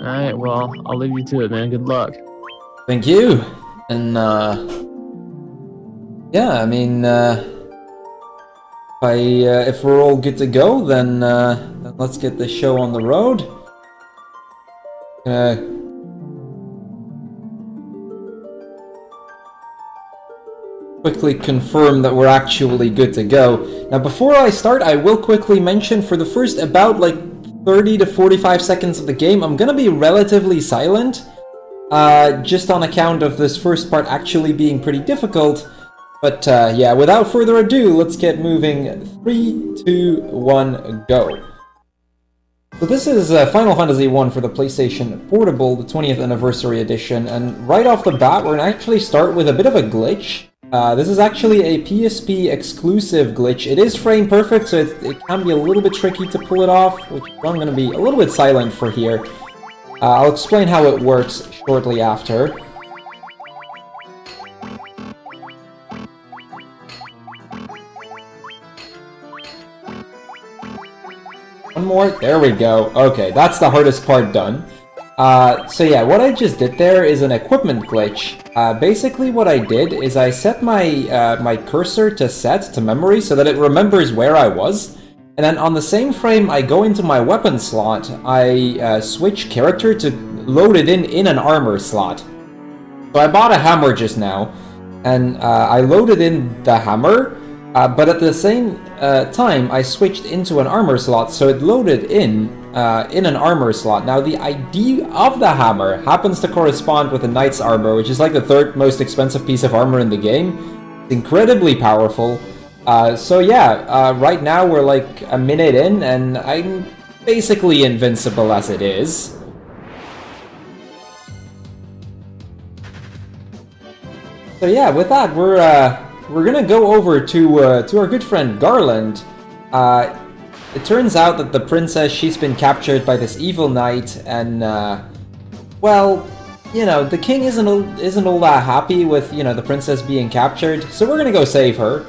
Alright, well, I'll leave you to it, man. Good luck. Thank you. And, yeah, I mean, if we're all good to go, then let's get the show on the road. Quickly confirm that we're actually good to go. Now, before I start, I will quickly mention for the first about like 30 to 45 seconds of the game, I'm gonna be relatively silent, just on account of this first part actually being pretty difficult. But yeah, without further ado, let's get moving. 3, 2, 1, go. So this is Final Fantasy I for the PlayStation Portable, the 20th Anniversary Edition, and right off the bat, we're going to actually start with a bit of a glitch. This is actually a PSP exclusive glitch. It is frame perfect, so it can be a little bit tricky to pull it off, which I'm going to be a little bit silent for here. I'll explain how it works shortly after. One more, there we go. Okay, that's the hardest part done. So yeah, what I just did there is an equipment glitch. Basically what I did is I set my my cursor to set to memory so that it remembers where I was. And then on the same frame, I go into my weapon slot, I switch character to load it in an armor slot. So I bought a hammer just now, and I loaded in the hammer, but at the same time, I switched into an armor slot, so it loaded in an armor slot. Now, the ID of the hammer happens to correspond with the knight's armor, which is like the third most expensive piece of armor in the game. It's incredibly powerful. So yeah, right now we're like a minute in, and I'm basically invincible as it is. So yeah, with that, we're gonna go over to our good friend Garland. It turns out that the princess, she's been captured by this evil knight, and well, you know, the king isn't all that happy with, you know, the princess being captured, so we're gonna go save her.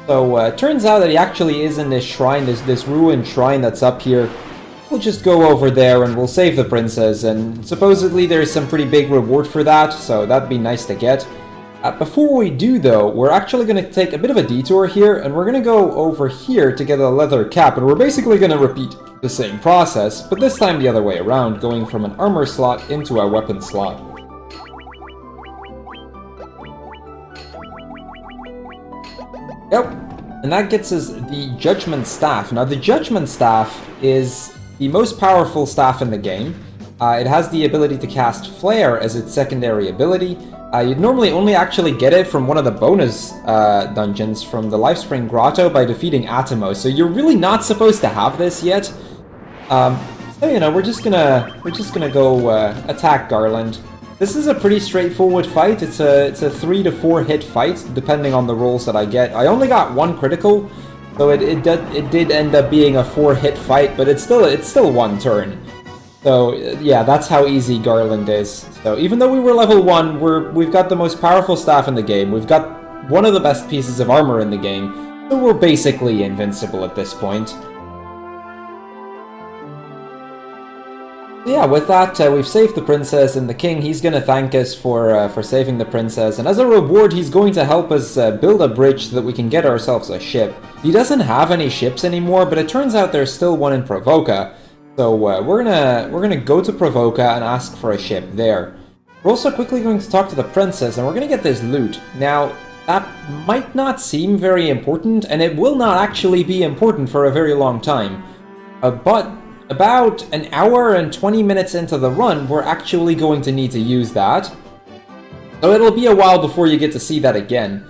So it turns out that he actually is in this shrine, this ruined shrine that's up here. We'll just go over there and we'll save the princess, and supposedly there's some pretty big reward for that, so that'd be nice to get. Before we do, though, we're actually going to take a bit of a detour here, and we're going to go over here to get a leather cap, and we're basically going to repeat the same process, but this time the other way around, going from an armor slot into a weapon slot. Yep, and that gets us the Judgment Staff. Now, the Judgment Staff is the most powerful staff in the game. It has the ability to cast Flare as its secondary ability. You'd normally only actually get it from one of the bonus dungeons from the Lifespring Grotto by defeating Atomos, so you're really not supposed to have this yet. So you know, we're just gonna go attack Garland. This is a pretty straightforward fight. It's a 3 to 4 hit fight depending on the rolls that I get. I only got one critical, so it did end up being a 4 hit fight, but it's still one turn. So yeah, that's how easy Garland is. So even though we were level 1, we've got the most powerful staff in the game. We've got one of the best pieces of armor in the game. So we're basically invincible at this point. Yeah, with that, we've saved the princess, and the king, he's gonna thank us for saving the princess. And as a reward, he's going to help us build a bridge so that we can get ourselves a ship. He doesn't have any ships anymore, but it turns out there's still one in Provoca. So we're gonna go to Provoca and ask for a ship there. We're also quickly going to talk to the princess, and we're gonna get this loot. Now, that might not seem very important, and it will not actually be important for a very long time. But about an hour and 20 minutes into the run, we're actually going to need to use that. So it'll be a while before you get to see that again.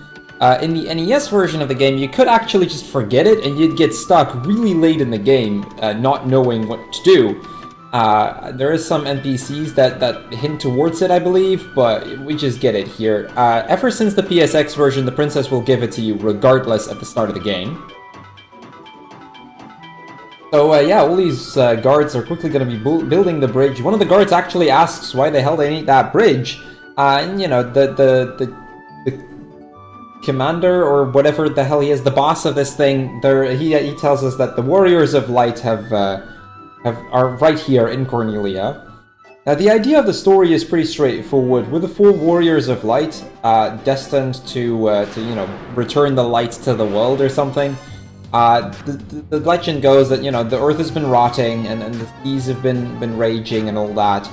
In the NES version of the game, you could actually just forget it, and you'd get stuck really late in the game, not knowing what to do. There is some NPCs that hint towards it, I believe, but we just get it here. Ever since the PSX version, the princess will give it to you regardless at the start of the game. So yeah, all these guards are quickly going to be building the bridge. One of the guards actually asks why the hell they need that bridge. And you know, the commander, or whatever the hell he is, the boss of this thing, he tells us that the Warriors of Light are right here in Cornelia. Now, the idea of the story is pretty straightforward. We're the 4 Warriors of Light, destined to return the light to the world or something. The legend goes that, the Earth has been rotting, and the seas have been raging and all that.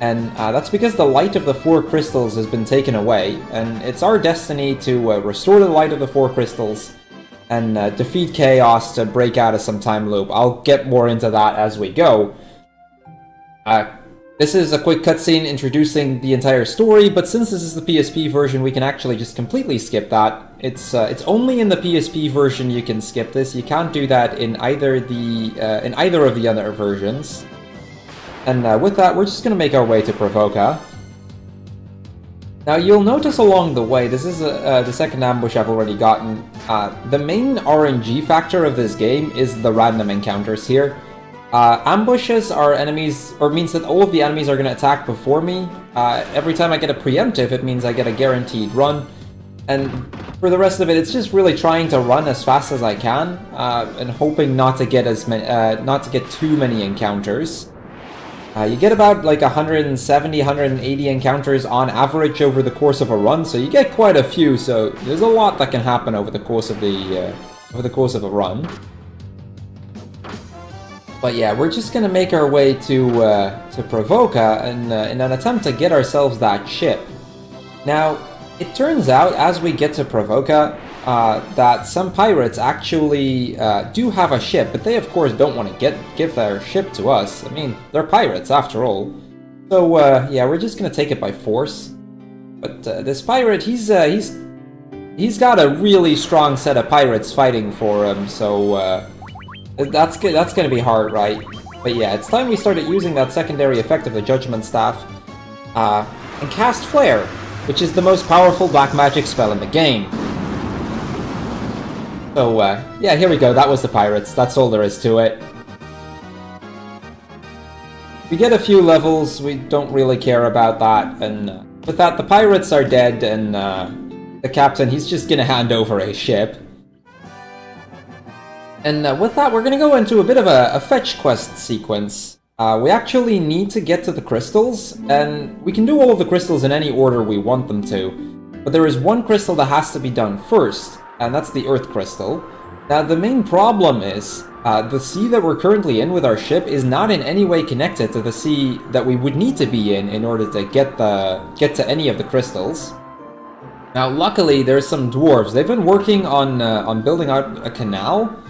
And that's because the light of the 4 crystals has been taken away, and it's our destiny to restore the light of the 4 crystals and defeat chaos to break out of some time loop. I'll get more into that as we go. This is a quick cutscene introducing the entire story, but since this is the PSP version, we can actually just completely skip that. It's only in the PSP version you can skip this. You can't do that in either of the other versions. And with that, we're just going to make our way to Pravoka. Now, you'll notice along the way, this is the second ambush I've already gotten. The main RNG factor of this game is the random encounters here. Ambushes are enemies, or means that all of the enemies are going to attack before me. Every time I get a preemptive, it means I get a guaranteed run. And for the rest of it, it's just really trying to run as fast as I can, and hoping not to get too many encounters. You get about like 170, 180 encounters on average over the course of a run, so you get quite a few. So there's a lot that can happen over the course of a run. But yeah, we're just gonna make our way to Pravoka in an attempt to get ourselves that ship. Now, it turns out as we get to Pravoka that some pirates actually do have a ship, but they of course don't want to give their ship to us. I mean, they're pirates after all. So yeah, we're just gonna take it by force. But this pirate, he's got a really strong set of pirates fighting for him, so that's gonna be hard, right? But yeah, it's time we started using that secondary effect of the Judgment Staff and cast Flare, which is the most powerful black magic spell in the game. So yeah, here we go. That was the pirates. That's all there is to it. We get a few levels. We don't really care about that, and with that, the pirates are dead, and the captain, he's just gonna hand over a ship. And with that, we're going to go into a bit of a fetch quest sequence. We actually need to get to the crystals, and we can do all of the crystals in any order we want them to. But there is one crystal that has to be done first, and that's the Earth Crystal. Now, the main problem is, the sea that we're currently in with our ship is not in any way connected to the sea that we would need to be in order to get to any of the crystals. Now, luckily, there's some dwarves. They've been working on building out a canal.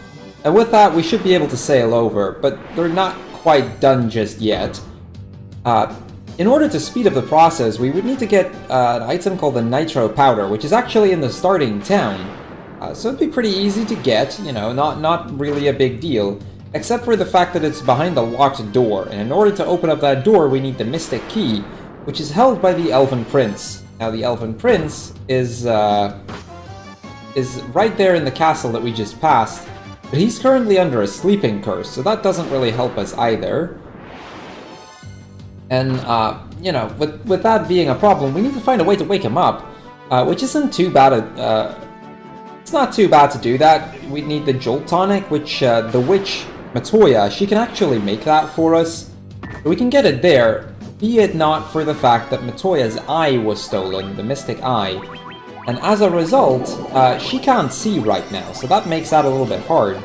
And with that, we should be able to sail over, but they're not quite done just yet. In order to speed up the process, we would need to get an item called the Nitro Powder, which is actually in the starting town. So it'd be pretty easy to get, not really a big deal, except for the fact that it's behind a locked door, and in order to open up that door, we need the Mystic Key, which is held by the Elven Prince. Now, the Elven Prince is right there in the castle that we just passed. But he's currently under a sleeping curse, so that doesn't really help us either. And, with that being a problem, we need to find a way to wake him up, which isn't too bad. It's not too bad to do that. We need the Jolt Tonic, which the witch, Matoya, she can actually make that for us. So we can get it there, be it not for the fact that Matoya's eye was stolen, the Mystic Eye. And as a result, she can't see right now, so that makes that a little bit hard.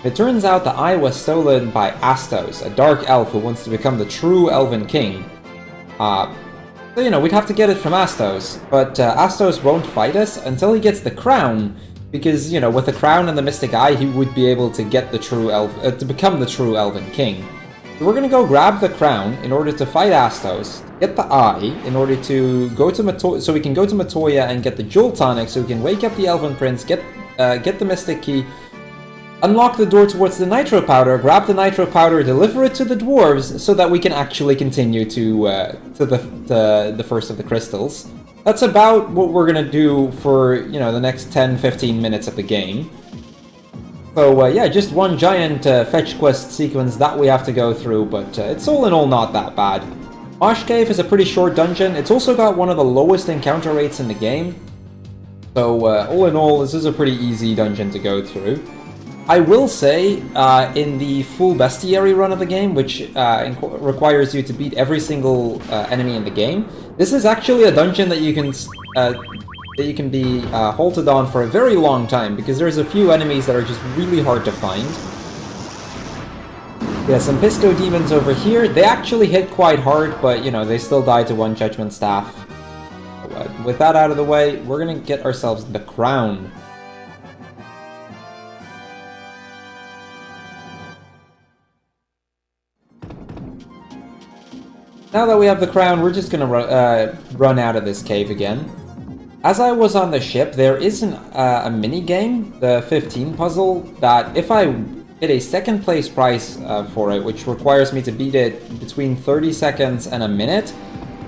It turns out the eye was stolen by Astos, a dark elf who wants to become the true Elven King. So, we'd have to get it from Astos, but Astos won't fight us until he gets the crown, because, with the crown and the Mystic Eye, he would be able to get the true to become the true Elven King. So we're gonna go grab the crown in order to fight Astos, get the eye in order to go to Matoya, so we can go to Matoya and get the Jolt Tonic, so we can wake up the Elven Prince, get the Mystic Key, unlock the door towards the Nitro Powder, grab the Nitro Powder, deliver it to the dwarves, so that we can actually continue to the first of the crystals. That's about what we're gonna do for the next 10-15 minutes of the game. So yeah, just one giant fetch quest sequence that we have to go through, but it's all in all not that bad. Mosh Cave is a pretty short dungeon. It's also got one of the lowest encounter rates in the game. So all in all, this is a pretty easy dungeon to go through. I will say, in the full bestiary run of the game, which requires you to beat every single enemy in the game, this is actually a dungeon that you can be halted on for a very long time, because there's a few enemies that are just really hard to find. Yeah, some Pisco demons over here. They actually hit quite hard, but you know, they still die to one judgment staff. With that out of the way, we're gonna get ourselves the crown. Now that we have the crown, we're just gonna run out of this cave again. As I was on the ship, there is a mini-game, the 15 puzzle, that if I get a second place prize for it, which requires me to beat it between 30 seconds and a minute,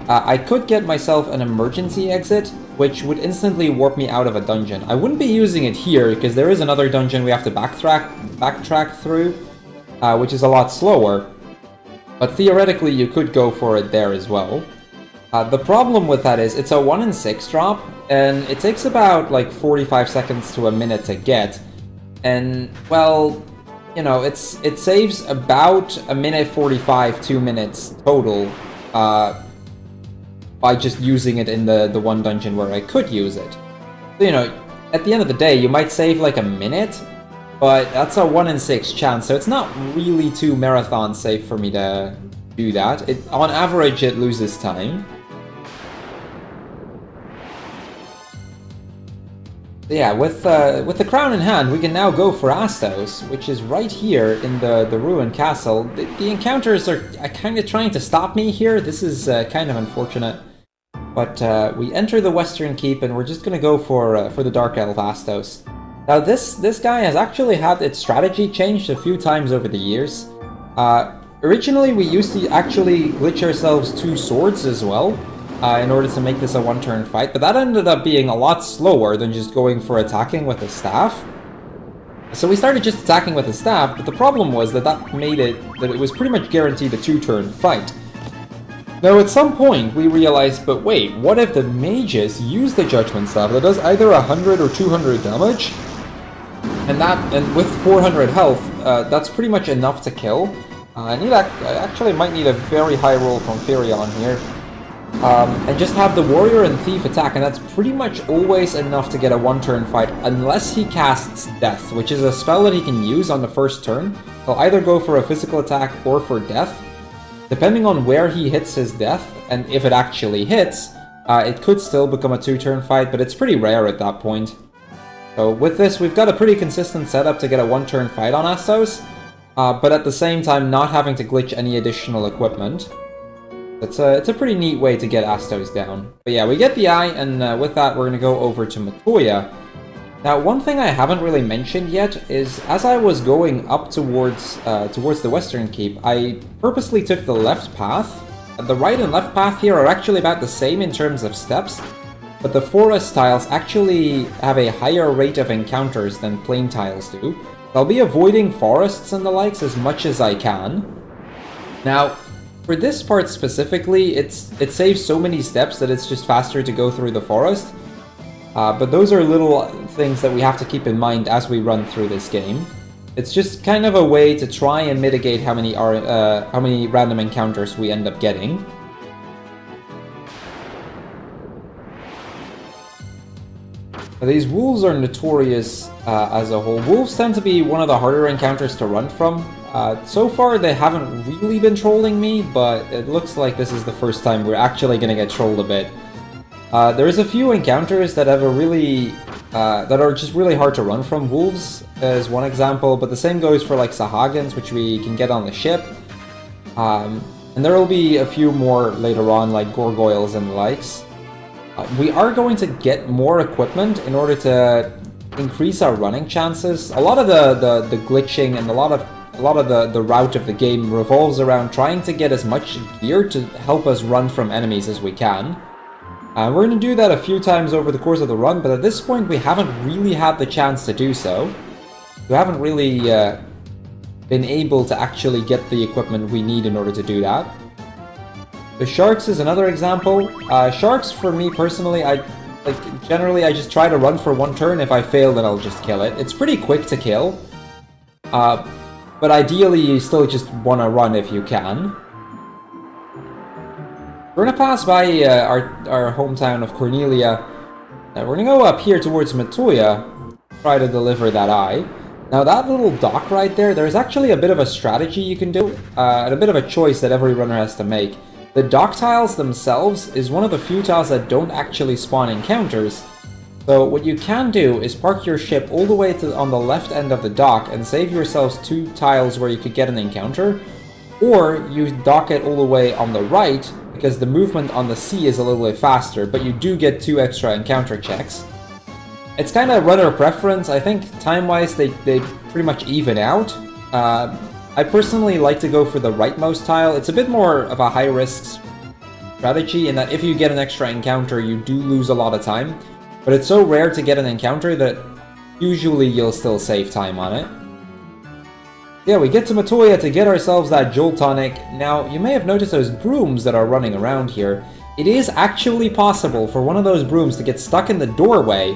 I could get myself an emergency exit, which would instantly warp me out of a dungeon. I wouldn't be using it here, because there is another dungeon we have to backtrack through, which is a lot slower. But theoretically, you could go for it there as well. The problem with that is, it's a 1 in 6 drop, and it takes about like 45 seconds to a minute to get. And, well, you know, it saves about a minute 45, 2 minutes total, by just using it in the one dungeon where I could use it. So, you know, at the end of the day, you might save like a minute, but that's a 1 in 6 chance, so it's not really too marathon safe for me to do that. On average, it loses time. So yeah, with the crown in hand, we can now go for Astos, which is right here in the ruined castle. The encounters are kind of trying to stop me here. This is kind of unfortunate. But we enter the Western Keep, and we're just going to go for the Dark Elf Astos. Now this guy has actually had its strategy changed a few times over the years. Originally we used to actually glitch ourselves 2 swords as well, in order to make this a one-turn fight, but that ended up being a lot slower than just going for attacking with a staff. So we started just attacking with a staff, but the problem was that made it that it was pretty much guaranteed a 2-turn fight. Now at some point we realized, but wait, what if the mages use the Judgment Staff that does either 100 or 200 damage? And with 400 health, that's pretty much enough to kill. I actually might need a very high roll from Firion here. And just have the Warrior and Thief attack, and that's pretty much always enough to get a 1-turn fight, unless he casts Death, which is a spell that he can use on the first turn. He'll either go for a physical attack or for Death. Depending on where he hits his Death, and if it actually hits, it could still become a 2-turn fight, but it's pretty rare at that point. So with this, we've got a pretty consistent setup to get a 1-turn fight on Astos, but at the same time not having to glitch any additional equipment. It's a pretty neat way to get Astos down. But yeah, we get the eye, and with that we're going to go over to Matoya. Now, one thing I haven't really mentioned yet is, as I was going up towards the Western Keep, I purposely took the left path. The right and left path here are actually about the same in terms of steps, but the forest tiles actually have a higher rate of encounters than plain tiles do. I'll be avoiding forests and the likes as much as I can. Now, for this part specifically, it saves so many steps that it's just faster to go through the forest. But those are little things that we have to keep in mind as we run through this game. It's just kind of a way to try and mitigate how many random encounters we end up getting. These wolves are notorious as a whole. Wolves tend to be one of the harder encounters to run from. So far they haven't really been trolling me, but it looks like this is the first time we're actually going to get trolled a bit. There's a few encounters that have that are just really hard to run from. Wolves is one example, but the same goes for like Sahagins, which we can get on the ship. And there will be a few more later on, like Gargoyles and the likes. We are going to get more equipment in order to increase our running chances. A lot of the glitching and a lot of the route of the game revolves around trying to get as much gear to help us run from enemies as we can. We're going to do that a few times over the course of the run, but at this point we haven't really had the chance to do so. We haven't really been able to actually get the equipment we need in order to do that. The sharks is another example. Sharks, for me personally, Like, generally I just try to run for one turn. If I fail, then I'll just kill it. It's pretty quick to kill. But ideally, you still just want to run if you can. We're gonna pass by our hometown of Cornelia. Now we're gonna go up here towards Matoya, try to deliver that eye. Now that little dock right there, there's actually a bit of a strategy you can do, and a bit of a choice that every runner has to make. The dock tiles themselves is one of the few tiles that don't actually spawn encounters. So what you can do is park your ship all the way on the left end of the dock and save yourselves 2 tiles where you could get an encounter, or you dock it all the way on the right, because the movement on the sea is a little bit faster, but you do get 2 extra encounter checks. It's kind of runner preference. I think time-wise they pretty much even out. I personally like to go for the rightmost tile. It's a bit more of a high-risk strategy in that if you get an extra encounter, you do lose a lot of time. But it's so rare to get an encounter that usually you'll still save time on it. Yeah, we get to Matoya to get ourselves that Jolt Tonic. Now, you may have noticed those brooms that are running around here. It is actually possible for one of those brooms to get stuck in the doorway,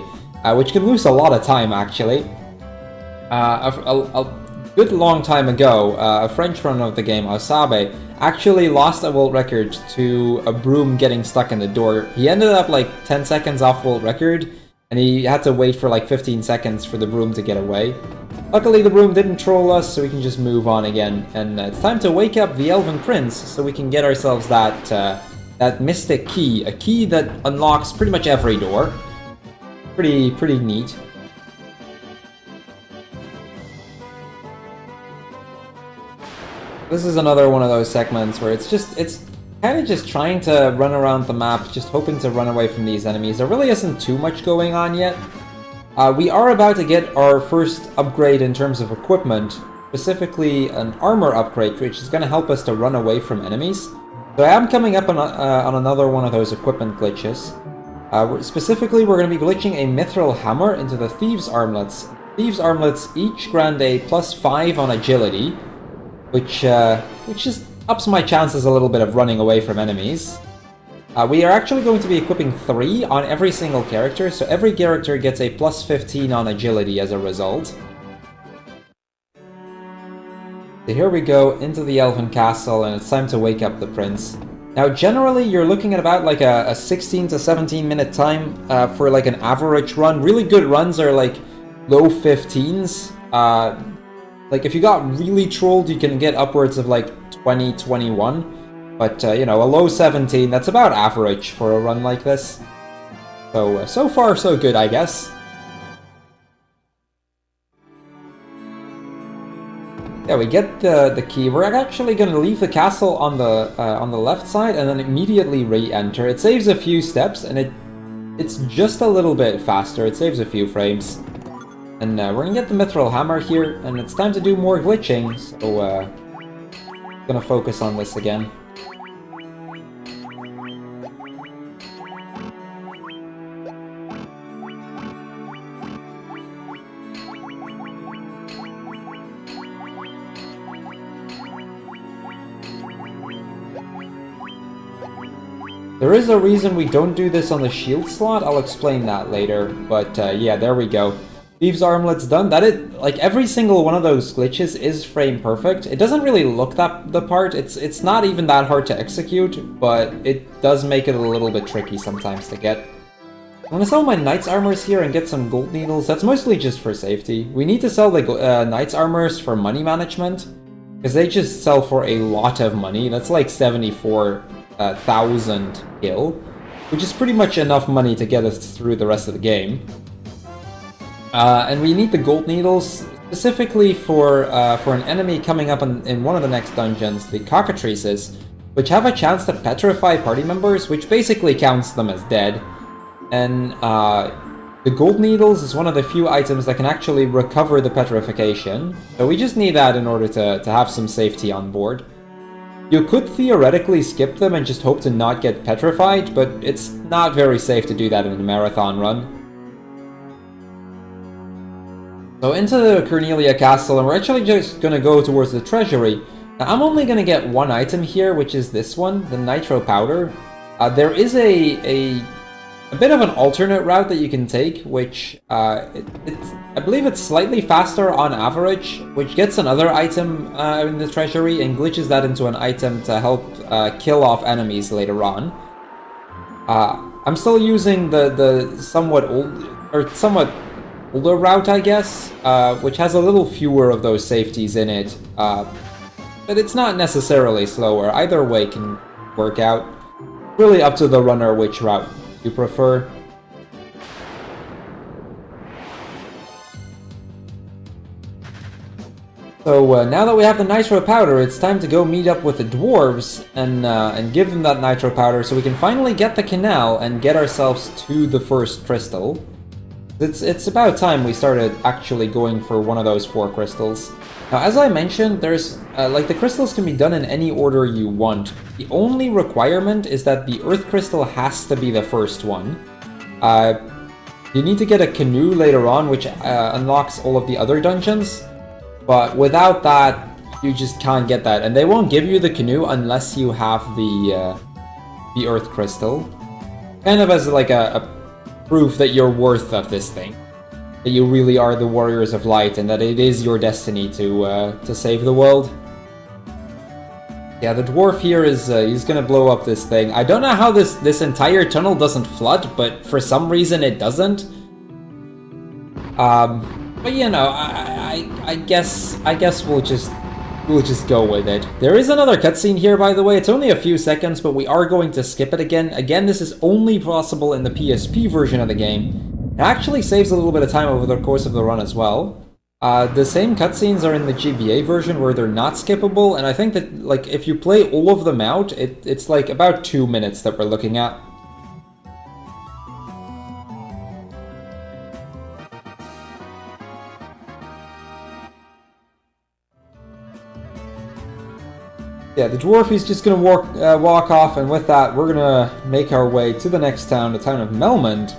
which can lose a lot of time, actually. A good long time ago, a French runner of the game, Asabe, actually lost a world record to a broom getting stuck in the door. He ended up like 10 seconds off world record, and he had to wait for like 15 seconds for the broom to get away. Luckily the broom didn't troll us, so we can just move on again. And it's time to wake up the Elven Prince, so we can get ourselves that mystic key. A key that unlocks pretty much every door. Pretty neat. This is another one of those segments where it's kind of just trying to run around the map, just hoping to run away from these enemies. There really isn't too much going on yet. We are about to get our first upgrade in terms of equipment, specifically an armor upgrade, which is going to help us to run away from enemies. So I am coming up on another one of those equipment glitches. Specifically, we're going to be glitching a mithril hammer into the Thieves' Armlets. Thieves' Armlets each grant a +5 on agility, which just ups my chances a little bit of running away from enemies. We are actually going to be equipping 3 on every single character, so every character gets a +15 on agility as a result. So here we go into the Elven Castle, and it's time to wake up the prince. Now generally you're looking at about like a 16 to 17 minute time for like an average run. Really good runs are like low 15s. Like if you got really trolled, you can get upwards of like 20, 21. But, you know, a low 17, that's about average for a run like this. So, so far so good, I guess. Yeah, we get the key. We're actually going to leave the castle on the left side and then immediately re-enter. It saves a few steps, and it's just a little bit faster. It saves a few frames. And we're going to get the mithril hammer here, and it's time to do more glitching. So, going to focus on this again. There is a reason we don't do this on the shield slot. I'll explain that later. But yeah, there we go. Thieves' Armlet's done. Like every single one of those glitches is frame perfect. It doesn't really look the part. It's not even that hard to execute, but it does make it a little bit tricky sometimes to get. I'm gonna sell my Knight's Armors here and get some gold needles. That's mostly just for safety. We need to sell the Knight's Armors for money management, because they just sell for a lot of money. That's like 74,000 gil, which is pretty much enough money to get us through the rest of the game. And we need the gold needles specifically for an enemy coming up in one of the next dungeons, the cockatrices, which have a chance to petrify party members, which basically counts them as dead. And the gold needles is one of the few items that can actually recover the petrification, so we just need that in order to have some safety on board. You could theoretically skip them and just hope to not get petrified, but it's not very safe to do that in a marathon run. So into the Cornelia Castle, and we're actually just going to go towards the treasury. Now, I'm only going to get one item here, which is this one, the Nitro Powder. There is a a bit of an alternate route that you can take, which I believe it's slightly faster on average, which gets another item in the treasury and glitches that into an item to help kill off enemies later on. I'm still using the somewhat older route, I guess, which has a little fewer of those safeties in it, but it's not necessarily slower. Either way can work out. Really up to the runner which route you prefer. So now that we have the nitro powder, it's time to go meet up with the dwarves and give them that nitro powder so we can finally get the canal and get ourselves to the first crystal. It's about time we started actually going for one of those 4 crystals. Now, as I mentioned, there's like the crystals can be done in any order you want. The only requirement is that the earth crystal has to be the first one. You need to get a canoe later on, which unlocks all of the other dungeons. But without that, you just can't get that, and they won't give you the canoe unless you have the earth crystal. Kind of as like a proof that you're worth of this thing. That you really are the warriors of light and that it is your destiny to save the world. Yeah, the dwarf here is he's gonna blow up this thing. I don't know how this entire tunnel doesn't flood, but for some reason it doesn't. But you know, I guess we'll just go with it. There is another cutscene here, by the way. It's only a few seconds, but we are going to skip it again. Again, this is only possible in the PSP version of the game. It actually saves a little bit of time over the course of the run as well. The same cutscenes are in the GBA version where they're not skippable, and I think that like if you play all of them out, it's like about 2 minutes that we're looking at. Yeah, the dwarf is just gonna walk off, and with that, we're gonna make our way to the next town, the town of Melmond.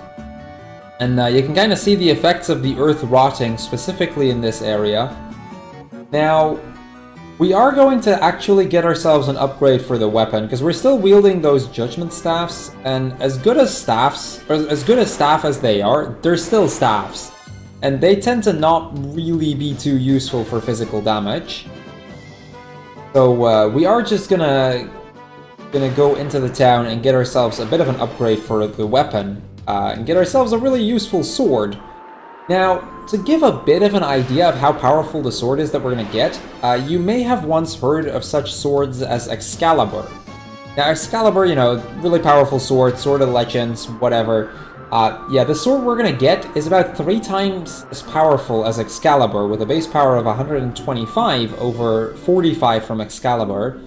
And you can kind of see the effects of the earth rotting, specifically in this area. Now, we are going to actually get ourselves an upgrade for the weapon, because we're still wielding those judgment staffs, and as good as staff as they are, they're still staffs. And they tend to not really be too useful for physical damage. So we are just gonna go into the town and get ourselves a bit of an upgrade for the weapon, and get ourselves a really useful sword. Now, to give a bit of an idea of how powerful the sword is that we're gonna get, you may have once heard of such swords as Excalibur. Now, Excalibur, you know, really powerful sword, sword of legends, whatever. Yeah, the sword we're gonna get is about 3 times as powerful as Excalibur, with a base power of 125 over 45 from Excalibur.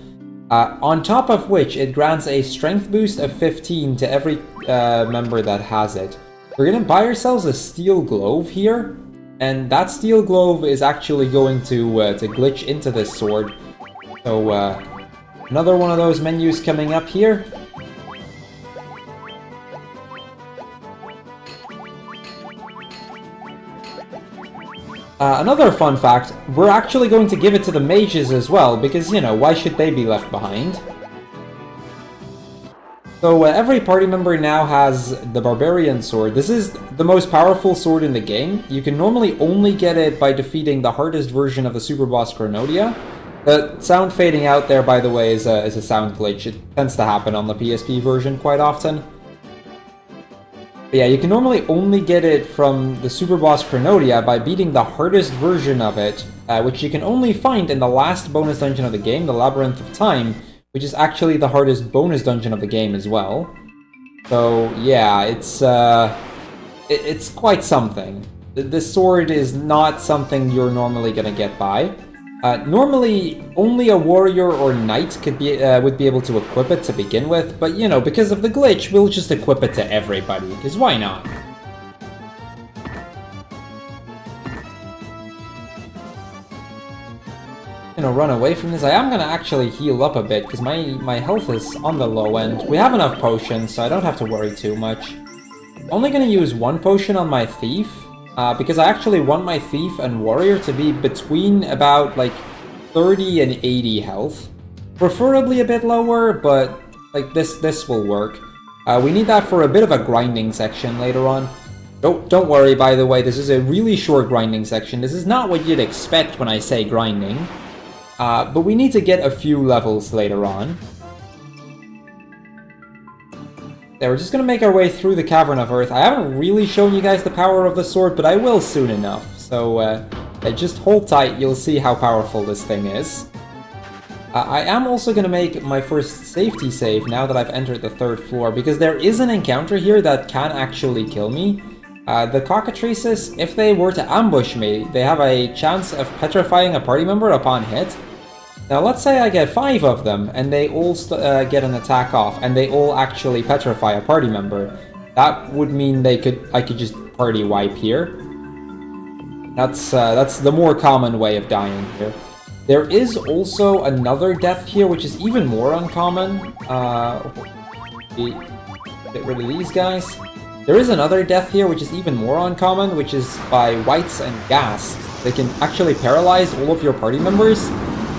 On top of which, it grants a strength boost of 15 to every member that has it. We're gonna buy ourselves a steel glove here, and that steel glove is actually going to glitch into this sword. So, another one of those menus coming up here. Another fun fact, we're actually going to give it to the mages as well, because, you know, why should they be left behind? So every party member now has the Barbarian Sword. This is the most powerful sword in the game. You can normally only get it by defeating the hardest version of the super boss Chronodia. The sound fading out there, by the way, is a sound glitch. It tends to happen on the PSP version quite often. But yeah, you can normally only get it from the super boss Chronodia by beating the hardest version of it, which you can only find in the last bonus dungeon of the game, the Labyrinth of Time, which is actually the hardest bonus dungeon of the game as well. So yeah, it's quite something. This sword is not something you're normally gonna get by. Normally, only a warrior or knight would be able to equip it to begin with, but you know, because of the glitch, we'll just equip it to everybody, because why not? You know, run away from this. I am gonna actually heal up a bit, because my health is on the low end. We have enough potions, so I don't have to worry too much. Only gonna use 1 potion on my thief. Because I actually want my Thief and Warrior to be between about, like, 30 and 80 health. Preferably a bit lower, but, like, this will work. We need that for a bit of a grinding section later on. Don't worry, by the way, this is a really short grinding section. This is not what you'd expect when I say grinding. But we need to get a few levels later on. There, we're just gonna make our way through the Cavern of Earth. I haven't really shown you guys the power of the sword, but I will soon enough. So just hold tight, you'll see how powerful this thing is. I am also gonna make my first safety save now that I've entered the 3rd floor, because there is an encounter here that can actually kill me. The cockatrices, if they were to ambush me, they have a chance of petrifying a party member upon hit. Now let's say I get 5 of them, and they all get an attack off, and they all actually petrify a party member. That would mean I could just party wipe here. That's the more common way of dying here. There is also another death here, which is even more uncommon. Get rid of these guys. There is another death here, which is even more uncommon, which is by wights and ghast. They can actually paralyze all of your party members,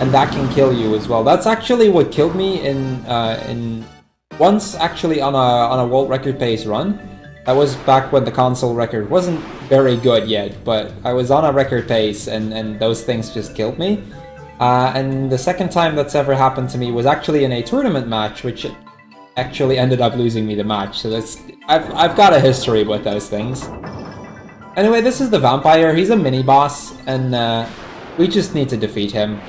and that can kill you as well. That's actually what killed me in once actually on a world record pace run. That was back when the console record wasn't very good yet, but I was on a record pace, and those things just killed me. And the second time that's ever happened to me was actually in a tournament match, which actually ended up losing me the match. So I've got a history with those things. Anyway, this is the vampire. He's a mini-boss, and we just need to defeat him.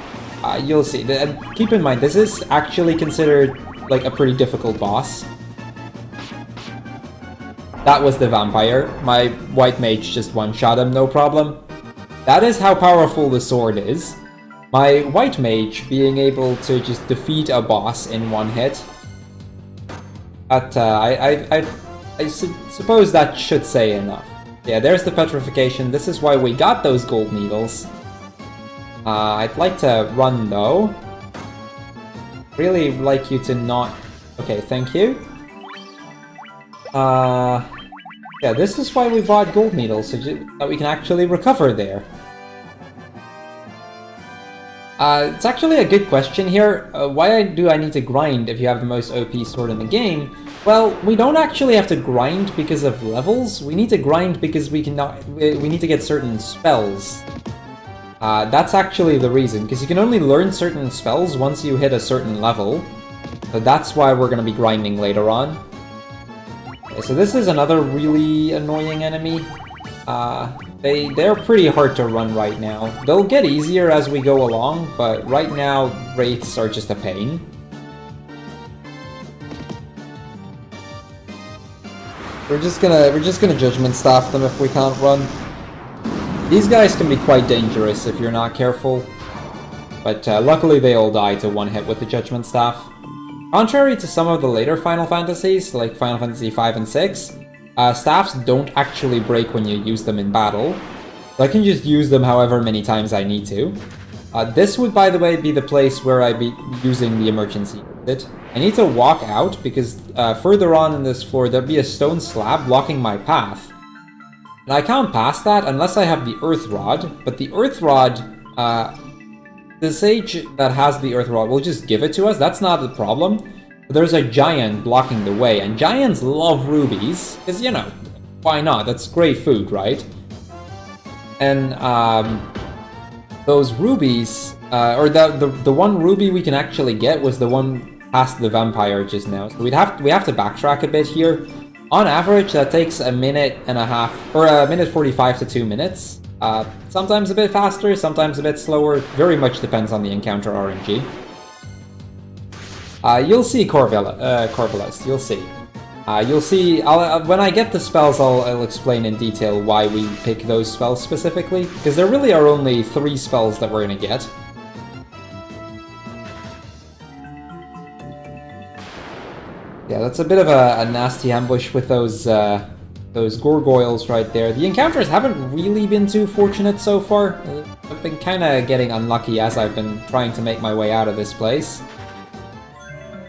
You'll see. And keep in mind, this is actually considered like a pretty difficult boss. That was the vampire. My white mage just one-shot him, no problem. That is how powerful the sword is. My white mage being able to just defeat a boss in one hit. But I suppose that should say enough. Yeah, there's the petrification. This is why we got those gold needles. I'd like to run though. Really like you to not... Okay, thank you. Yeah, this is why we bought gold needles, so that we can actually recover there. It's actually a good question here. Why do I need to grind if you have the most OP sword in the game? Well, we don't actually have to grind because of levels. We need to grind because we need to get certain spells. That's actually the reason, because you can only learn certain spells once you hit a certain level. So that's why we're going to be grinding later on. Okay, so this is another really annoying enemy. They're pretty hard to run right now. They'll get easier as we go along, but right now, wraiths are just a pain. We're just gonna judgment staff them if we can't run. These guys can be quite dangerous if you're not careful, but luckily they all die to one hit with the judgment staff. Contrary to some of the later Final Fantasies, like Final Fantasy V and VI, staffs don't actually break when you use them in battle, so I can just use them however many times I need to. This would, by the way, be the place where I'd be using the emergency exit. I need to walk out because further on in this floor there'll be a stone slab blocking my path. And I can't pass that unless I have the Earth Rod, but the Earth Rod, the sage that has the Earth Rod will just give it to us, that's not the problem. But there's a giant blocking the way, and giants love rubies, because, you know, why not? That's great food, right? And those rubies, or the one ruby we can actually get was the one past the vampire just now. So we have to backtrack a bit here. On average, that takes a minute and a half, or a minute 45 to 2 minutes. Sometimes a bit faster, sometimes a bit slower. Very much depends on the encounter RNG. You'll see Corvallis, you'll see. You'll see, when I get the spells, I'll explain in detail why we pick those spells specifically, because there really are only 3 spells that we're gonna get. Yeah, that's a bit of a nasty ambush with those gargoyles right there. The encounters haven't really been too fortunate so far. I've been kind of getting unlucky as I've been trying to make my way out of this place.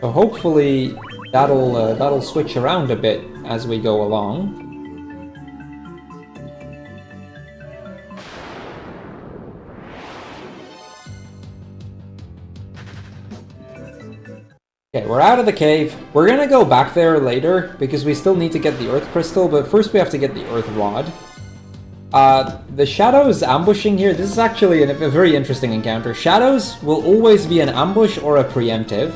So hopefully that'll switch around a bit as we go along. Okay, we're out of the cave. We're gonna go back there later, because we still need to get the Earth Crystal, but first we have to get the Earth Rod. The Shadows ambushing here, this is actually a very interesting encounter. Shadows will always be an ambush or a preemptive.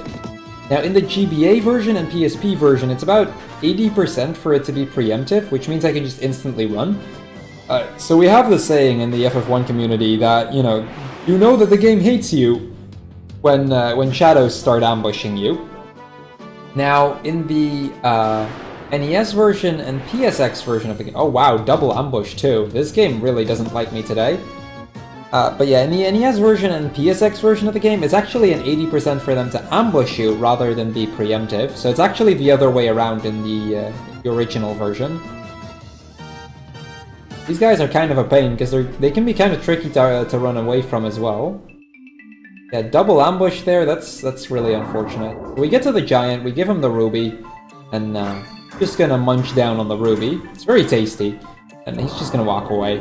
Now, in the GBA version and PSP version, it's about 80% for it to be preemptive, which means I can just instantly run. So we have the saying in the FF1 community that, you know that the game hates you when Shadows start ambushing you. Now, in the NES version and PSX version of the game... Oh wow, double ambush too. This game really doesn't like me today. But yeah, in the NES version and PSX version of the game, it's actually an 80% for them to ambush you rather than be preemptive. So it's actually the other way around in the original version. These guys are kind of a pain because they can be kind of tricky to run away from as well. Yeah, double ambush there, that's really unfortunate. We get to the giant, we give him the ruby, and just gonna munch down on the ruby. It's very tasty, and he's just gonna walk away.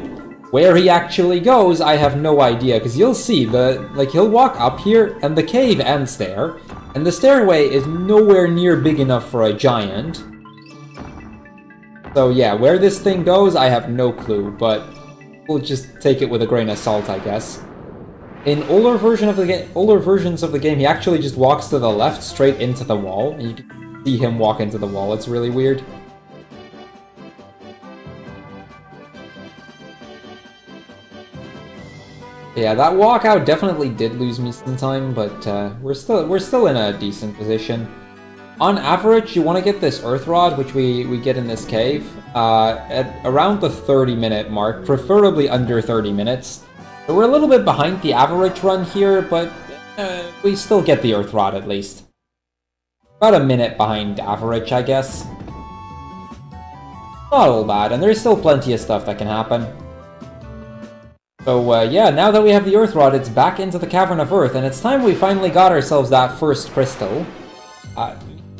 Where he actually goes, I have no idea, because you'll see, he'll walk up here, and the cave ends there, and the stairway is nowhere near big enough for a giant. So yeah, where this thing goes, I have no clue, but we'll just take it with a grain of salt, I guess. In older versions of the game, he actually just walks to the left, straight into the wall, and you can see him walk into the wall. It's really weird. Yeah, that walkout definitely did lose me some time, but we're still in a decent position. On average, you want to get this Earth Rod, which we get in this cave, at around the 30-minute mark, preferably under 30 minutes. So we're a little bit behind the average run here, but we still get the Earth Rod at least. About a minute behind average, I guess. Not all bad, and there's still plenty of stuff that can happen. So yeah, now that we have the Earth Rod, it's back into the Cavern of Earth, and it's time we finally got ourselves that first crystal.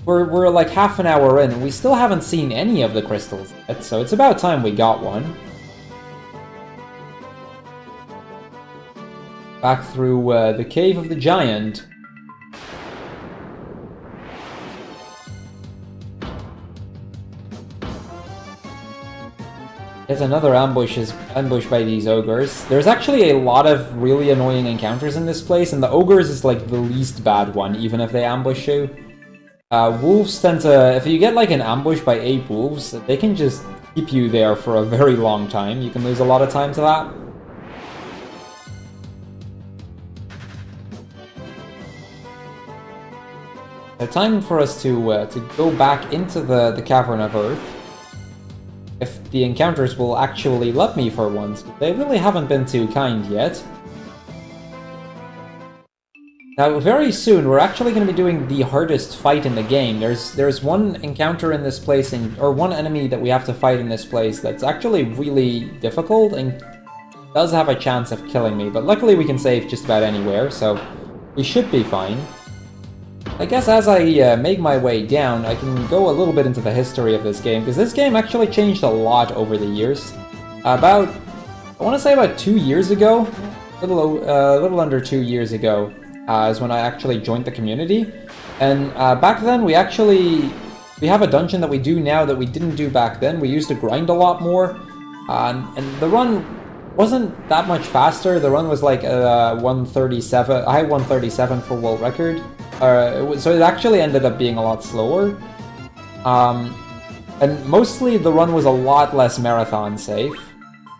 We're like half an hour in, and we still haven't seen any of the crystals yet, so it's about time we got one. Back through the Cave of the Giant. There's another ambush by these ogres. There's actually a lot of really annoying encounters in this place, and the ogres is like the least bad one, even if they ambush you. Wolves tend to... If you get like an ambush by 8 wolves, they can just keep you there for a very long time. You can lose a lot of time to that. So time for us to go back into the Cavern of Earth. If the encounters will actually let me for once. They really haven't been too kind yet. Now, very soon, we're actually going to be doing the hardest fight in the game. There's one encounter in this place, or one enemy that we have to fight in this place that's actually really difficult and does have a chance of killing me. But luckily we can save just about anywhere, so we should be fine. I guess as I make my way down, I can go a little bit into the history of this game, because this game actually changed a lot over the years. I want to say about 2 years ago, a little under 2 years ago, is when I actually joined the community. And back then, we have a dungeon that we do now that we didn't do back then. We used to grind a lot more, and the run wasn't that much faster. The run was like 137, I had 137 for world record. So it actually ended up being a lot slower. And mostly the run was a lot less marathon safe.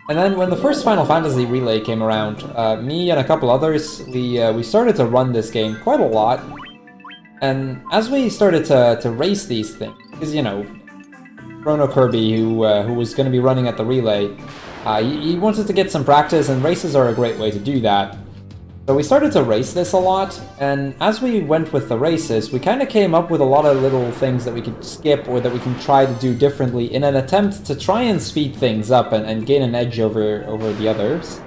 And then when the first Final Fantasy Relay came around, me and a couple others, we started to run this game quite a lot. And as we started to race these things, because, you know, Chrono Kirby, who was going to be running at the Relay, he wanted to get some practice, and races are a great way to do that. So we started to race this a lot, and as we went with the races, we kind of came up with a lot of little things that we could skip or that we can try to do differently in an attempt to try and speed things up and gain an edge over the others.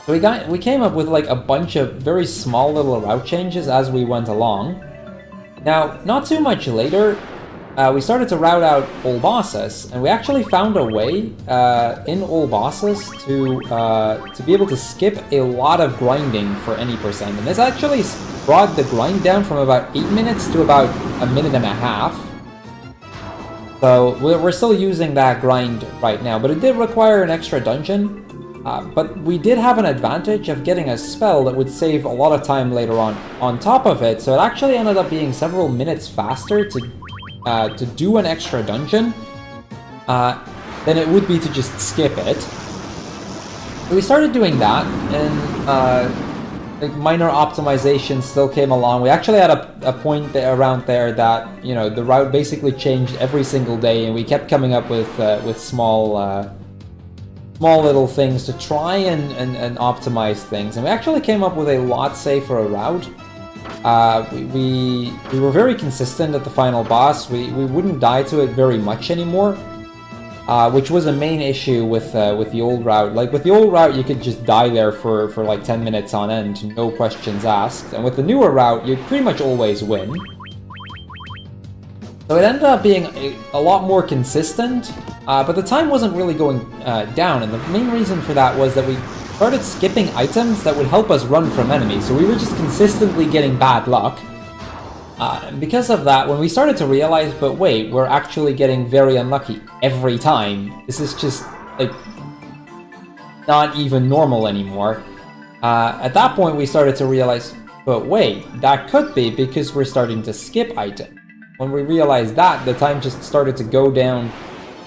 So we came up with like a bunch of very small little route changes as we went along. Now, not too much later, we started to route out all bosses, and we actually found a way in all bosses to be able to skip a lot of grinding for any percent. And this actually brought the grind down from about 8 minutes to about 1.5 minutes. So we're still using that grind right now, but it did require an extra dungeon. But we did have an advantage of getting a spell that would save a lot of time later on top of it, so it actually ended up being several minutes faster to do an extra dungeon than it would be to just skip it. So we started doing that, and like minor optimizations still came along. We actually had a point around there that, you know, the route basically changed every single day, and we kept coming up with small little things to try and optimize things. And we actually came up with a lot safer route. We were very consistent at the final boss. We wouldn't die to it very much anymore, which was a main issue with the old route. Like with the old route, you could just die there for like 10 minutes on end, no questions asked. And with the newer route, you'd pretty much always win. So it ended up being a lot more consistent, but the time wasn't really going down, and the main reason for that was that we started skipping items that would help us run from enemies, so we were just consistently getting bad luck. And because of that, when we started to realize, but wait, we're actually getting very unlucky every time, this is just, like, not even normal anymore. At that point, we started to realize, but wait, that could be because we're starting to skip items. When we realized that, the time just started to go down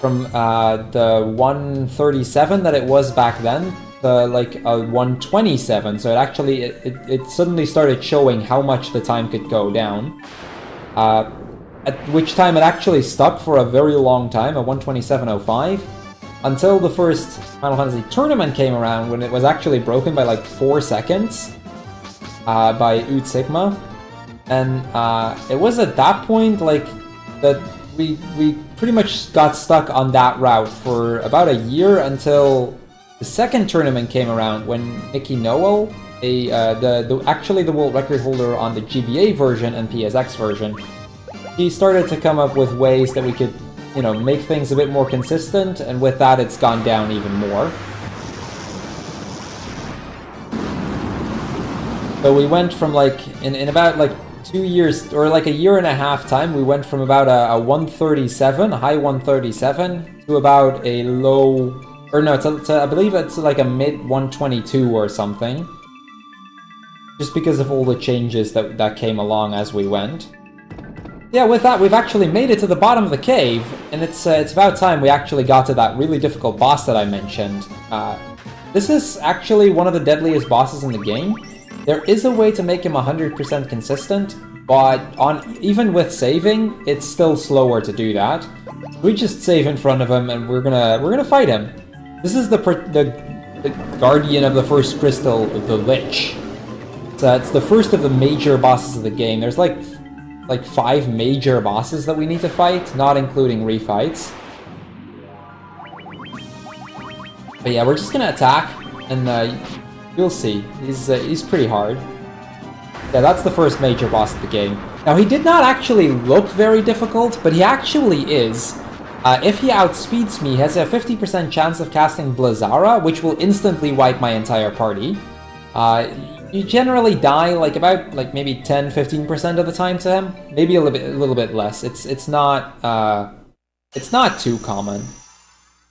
from the 137 that it was back then to like a 127. So it actually, it suddenly started showing how much the time could go down. At which time it actually stuck for a very long time, at 127.05, until the first Final Fantasy tournament came around, when it was actually broken by like 4 seconds by Ut Sigma. And it was at that point, like, that we pretty much got stuck on that route for about a year until the second tournament came around, when Nikki Noel, actually the world record holder on the GBA version and PSX version, he started to come up with ways that we could, you know, make things a bit more consistent, and with that it's gone down even more. So we went from like, in about like 2 years, or like a year and a half time, we went from about a 137, a high 137, to about a low, or no, I believe it's like a mid 122 or something. Just because of all the changes that came along as we went. Yeah, with that, we've actually made it to the bottom of the cave, and it's about time we actually got to that really difficult boss that I mentioned. This is actually one of the deadliest bosses in the game. There is a way to make him 100% consistent, but even with saving, it's still slower to do that. We just save in front of him, and we're gonna fight him. This is the guardian of the first crystal, the Lich. So it's the first of the major bosses of the game. There's like 5 major bosses that we need to fight, not including refights. But yeah, we're just gonna attack, and you'll see. He's pretty hard. Yeah, that's the first major boss of the game. Now, he did not actually look very difficult, but he actually is. If he outspeeds me, he has a 50% chance of casting Blazara, which will instantly wipe my entire party. You generally die like about maybe 10-15% of the time to him, maybe a little bit less. It's not too common.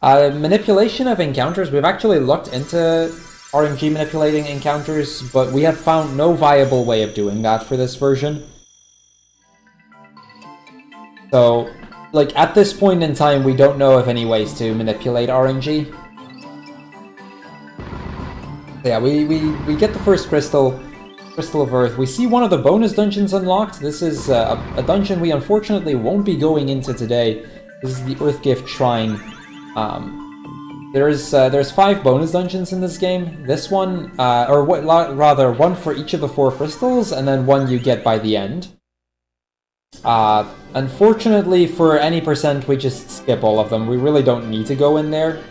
Manipulation of encounters, we've actually looked into RNG manipulating encounters, but we have found no viable way of doing that for this version. So, like, at this point in time, we don't know of any ways to manipulate RNG. So yeah, we get the first Crystal of Earth. We see one of the bonus dungeons unlocked. This is a dungeon we unfortunately won't be going into today. This is the Earth Gift Shrine. There's 5 bonus dungeons in this game. This one, rather, one for each of the 4 crystals, and then one you get by the end. Unfortunately, for any percent, we just skip all of them. We really don't need to go in there.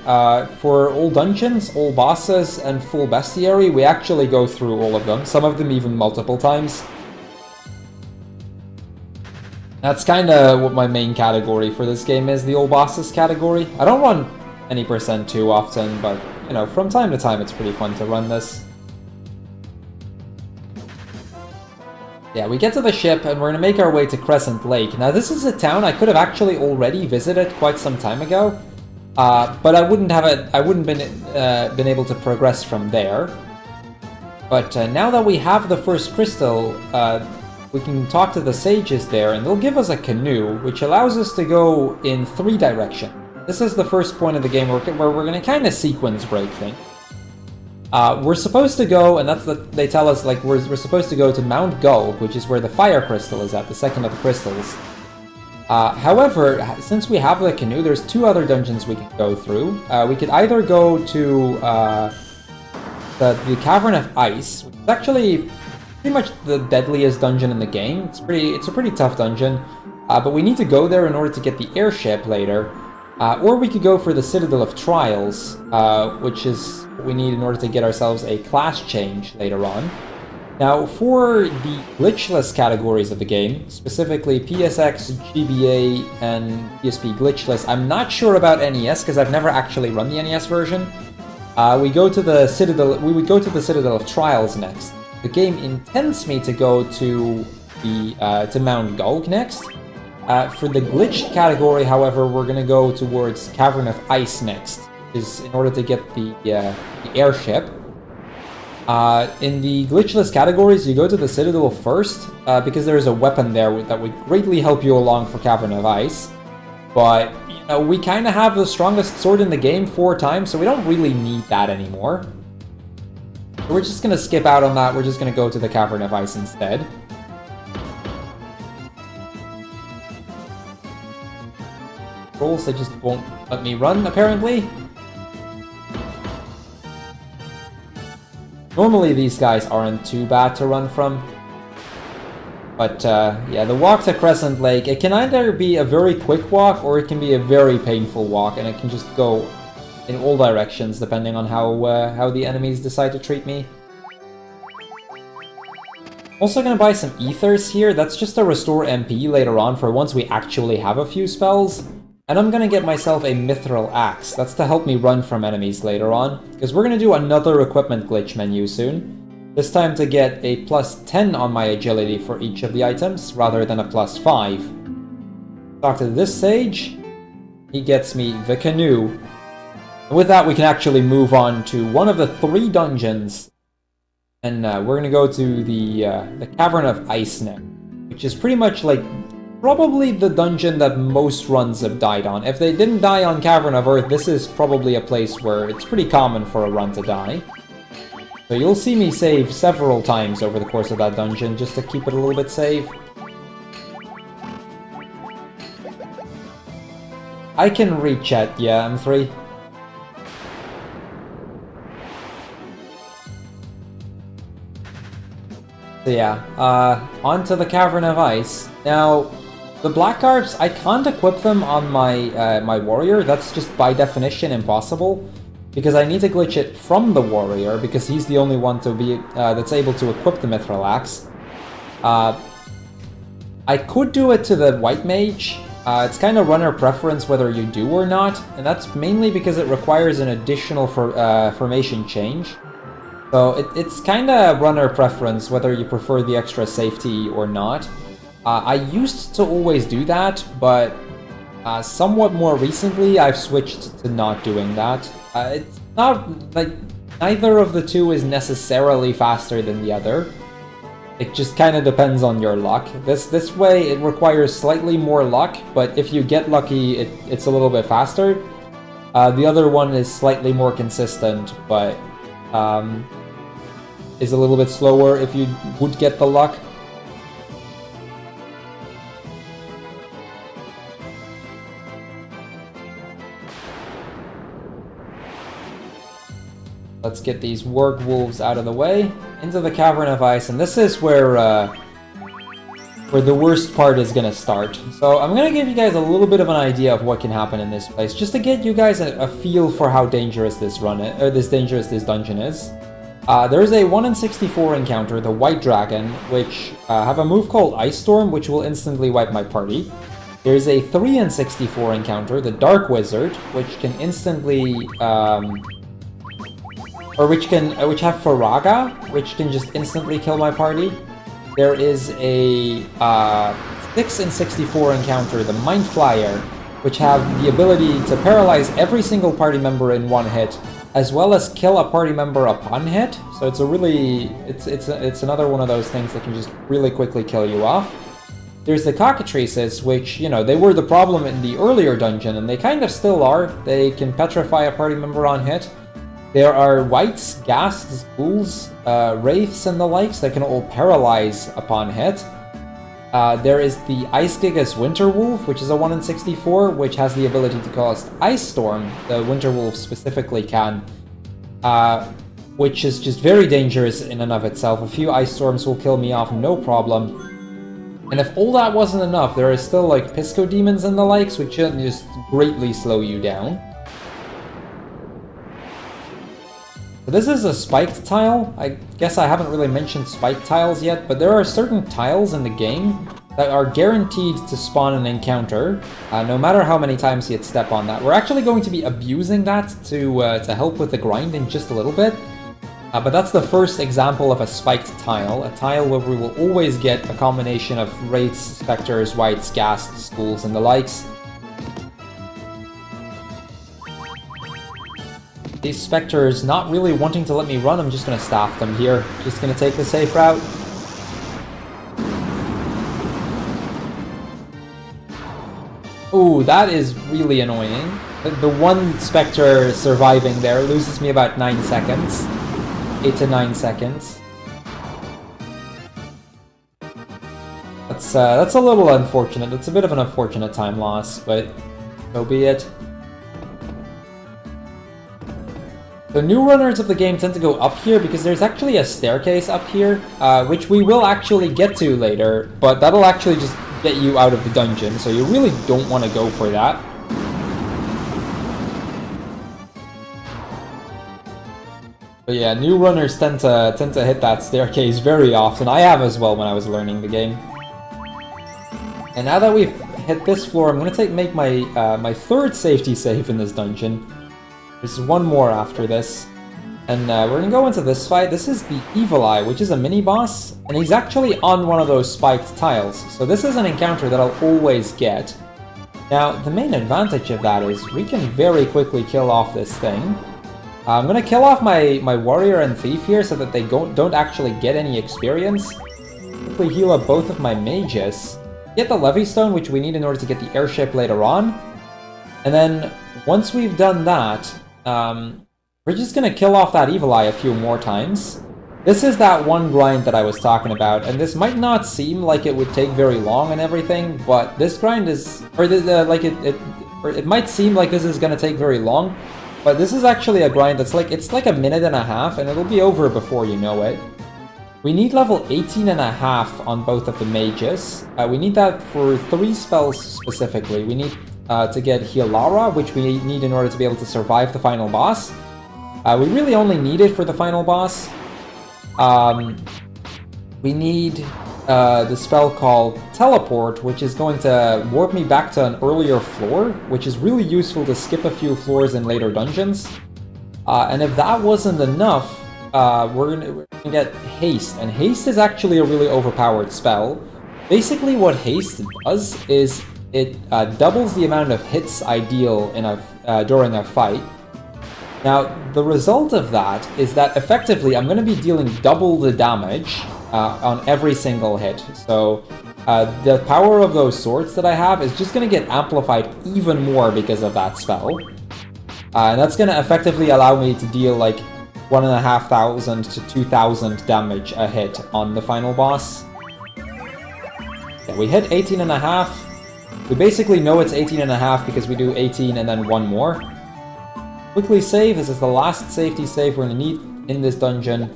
For all dungeons, all bosses, and full bestiary, we actually go through all of them. Some of them even multiple times. That's kind of what my main category for this game is, the old bosses category. I don't run any percent too often, but, you know, from time to time it's pretty fun to run this. Yeah, we get to the ship, and we're gonna make our way to Crescent Lake. Now, this is a town I could have actually already visited quite some time ago, but I wouldn't been able to progress from there. But now that we have the first crystal, we can talk to the sages there, and they'll give us a canoe, which allows us to go in 3 directions. This is the first point of the game where we're going to kind of sequence break things. We're supposed to go, and that's what they tell us, like, we're supposed to go to Mount Gull, which is where the fire crystal is at, the second of the crystals. However, since we have the canoe, there's 2 other dungeons we can go through. We could either go to the Cavern of Ice, which is actually pretty much the deadliest dungeon in the game. It's a pretty tough dungeon, but we need to go there in order to get the airship later. Or we could go for the Citadel of Trials, which is what we need in order to get ourselves a class change later on. Now, for the glitchless categories of the game, specifically PSX, GBA, and PSP glitchless, I'm not sure about NES because I've never actually run the NES version. We go to the Citadel. We would go to the Citadel of Trials next. The game intends me to go to the to Mount Gulg next. For the glitched category, however, we're gonna go towards Cavern of Ice next, is in order to get the airship. In the glitchless categories, you go to the Citadel first, because there's a weapon there that would greatly help you along for Cavern of Ice. But, you know, we kind of have the strongest sword in the game 4 times, so we don't really need that anymore. So we're just gonna skip out on that, we're just gonna go to the Cavern of Ice instead. Rules, they just won't let me run, apparently. Normally these guys aren't too bad to run from. But yeah, the walk to Crescent Lake, it can either be a very quick walk or it can be a very painful walk, and it can just go in all directions depending on how the enemies decide to treat me. Also gonna buy some ethers here. That's just to restore MP later on for once we actually have a few spells. And I'm gonna get myself a mithril axe. That's to help me run from enemies later on, because we're gonna do another equipment glitch menu soon. This time to get a plus 10 on my agility for each of the items, rather than a plus 5. Talk to this sage. He gets me the canoe. And with that, we can actually move on to one of the 3 dungeons. And we're gonna go to the Cavern of Ice Neck, which is pretty much like probably the dungeon that most runs have died on. If they didn't die on Cavern of Earth, this is probably a place where it's pretty common for a run to die. So you'll see me save several times over the course of that dungeon, just to keep it a little bit safe. I can read chat, yeah, M3. So yeah, on to the Cavern of Ice. Now, the Black Garbs, I can't equip them on my my warrior. That's just by definition impossible, because I need to glitch it from the warrior, because he's the only one to be that's able to equip the mithril axe. I could do it to the white mage. It's kind of runner preference whether you do or not, and that's mainly because it requires an additional formation change. So it's kind of runner preference whether you prefer the extra safety or not. I used to always do that, but somewhat more recently I've switched to not doing that. It's not like neither of the two is necessarily faster than the other. It just kind of depends on your luck. This way it requires slightly more luck, but if you get lucky, it's a little bit faster. The other one is slightly more consistent, but is a little bit slower if you would get the luck. Let's get these warg wolves out of the way, into the Cavern of Ice, and this is where the worst part is gonna start. So I'm gonna give you guys a little bit of an idea of what can happen in this place, just to get you guys a feel for how dangerous this run is, or dangerous this dungeon is. There's a 1 in 64 encounter, the White Dragon, which have a move called Ice Storm, which will instantly wipe my party. There's a 3 in 64 encounter, the Dark Wizard, which can instantly, which have Faraga, which can just instantly kill my party. There is a 6 in 64 encounter, the Mind Flyer, which have the ability to paralyze every single party member in one hit, as well as kill a party member upon hit. So it's a really, it's another one of those things that can just really quickly kill you off. There's the Cockatrices, which, you know, they were the problem in the earlier dungeon, and they kind of still are. They can petrify a party member on hit. There are Wights, Ghasts, Ghouls, Wraiths, and the likes that can all paralyze upon hit. There is the Ice Gigas Winter Wolf, which is a 1 in 64, which has the ability to cause Ice Storm. The Winter Wolf specifically can, which is just very dangerous in and of itself. A few Ice Storms will kill me off, no problem. And if all that wasn't enough, there are still like Pisco Demons and the likes, which just greatly slow you down. So this is a spiked tile. I guess I haven't really mentioned spiked tiles yet, but there are certain tiles in the game that are guaranteed to spawn an encounter, no matter how many times you'd step on that. We're actually going to be abusing that to help with the grind in just a little bit. But that's the first example of a spiked tile, a tile where we will always get a combination of Wraiths, Spectres, Wights, Ghasts, Ghouls, and the likes. These Spectres not really wanting to let me run, I'm just going to staff them here. Just going to take the safe route. Ooh, that is really annoying. The one Spectre surviving there loses me about 9 seconds. 8 to 9 seconds. That's a little unfortunate. It's a bit of an unfortunate time loss, but so be it. The new runners of the game tend to go up here because there's actually a staircase up here, which we will actually get to later, but that'll actually just get you out of the dungeon, so you really don't want to go for that. But yeah, new runners tend to hit that staircase very often. I have as well when I was learning the game. And now that we've hit this floor, I'm going to make my my third safety save in this dungeon. There's one more after this. And we're going to go into this fight. This is the Evil Eye, which is a mini-boss. And he's actually on one of those spiked tiles. So this is an encounter that I'll always get. Now, the main advantage of that is we can very quickly kill off this thing. I'm going to kill off my Warrior and Thief here so that they don't actually get any experience. Quickly heal up both of my mages. Get the Levy Stone, which we need in order to get the airship later on. And then, once we've done that, we're just going to kill off that Evil Eye a few more times. This is that one grind that I was talking about, and this might not seem like it would take very long and everything, but this grind is... or it might seem like this is going to take very long, but this is actually a grind that's like... it's like a minute and a half, and it'll be over before you know it. We need level 18.5 on both of the mages. We need that for 3 spells specifically. We need to get Hilara, which we need in order to be able to survive the final boss. We really only need it for the final boss. We need the spell called Teleport, which is going to warp me back to an earlier floor, which is really useful to skip a few floors in later dungeons. And if that wasn't enough, we're gonna get Haste, and Haste is actually a really overpowered spell. Basically what Haste does is it doubles the amount of hits I deal in during a fight. Now, the result of that is that effectively I'm going to be dealing double the damage on every single hit. So the power of those swords that I have is just going to get amplified even more because of that spell. And that's going to effectively allow me to deal like 1,500 to 2,000 damage a hit on the final boss. Yeah, we hit 18.5. We basically know it's 18.5 because we do 18 and then one more. Quickly save. This is the last safety save we're going to need in this dungeon.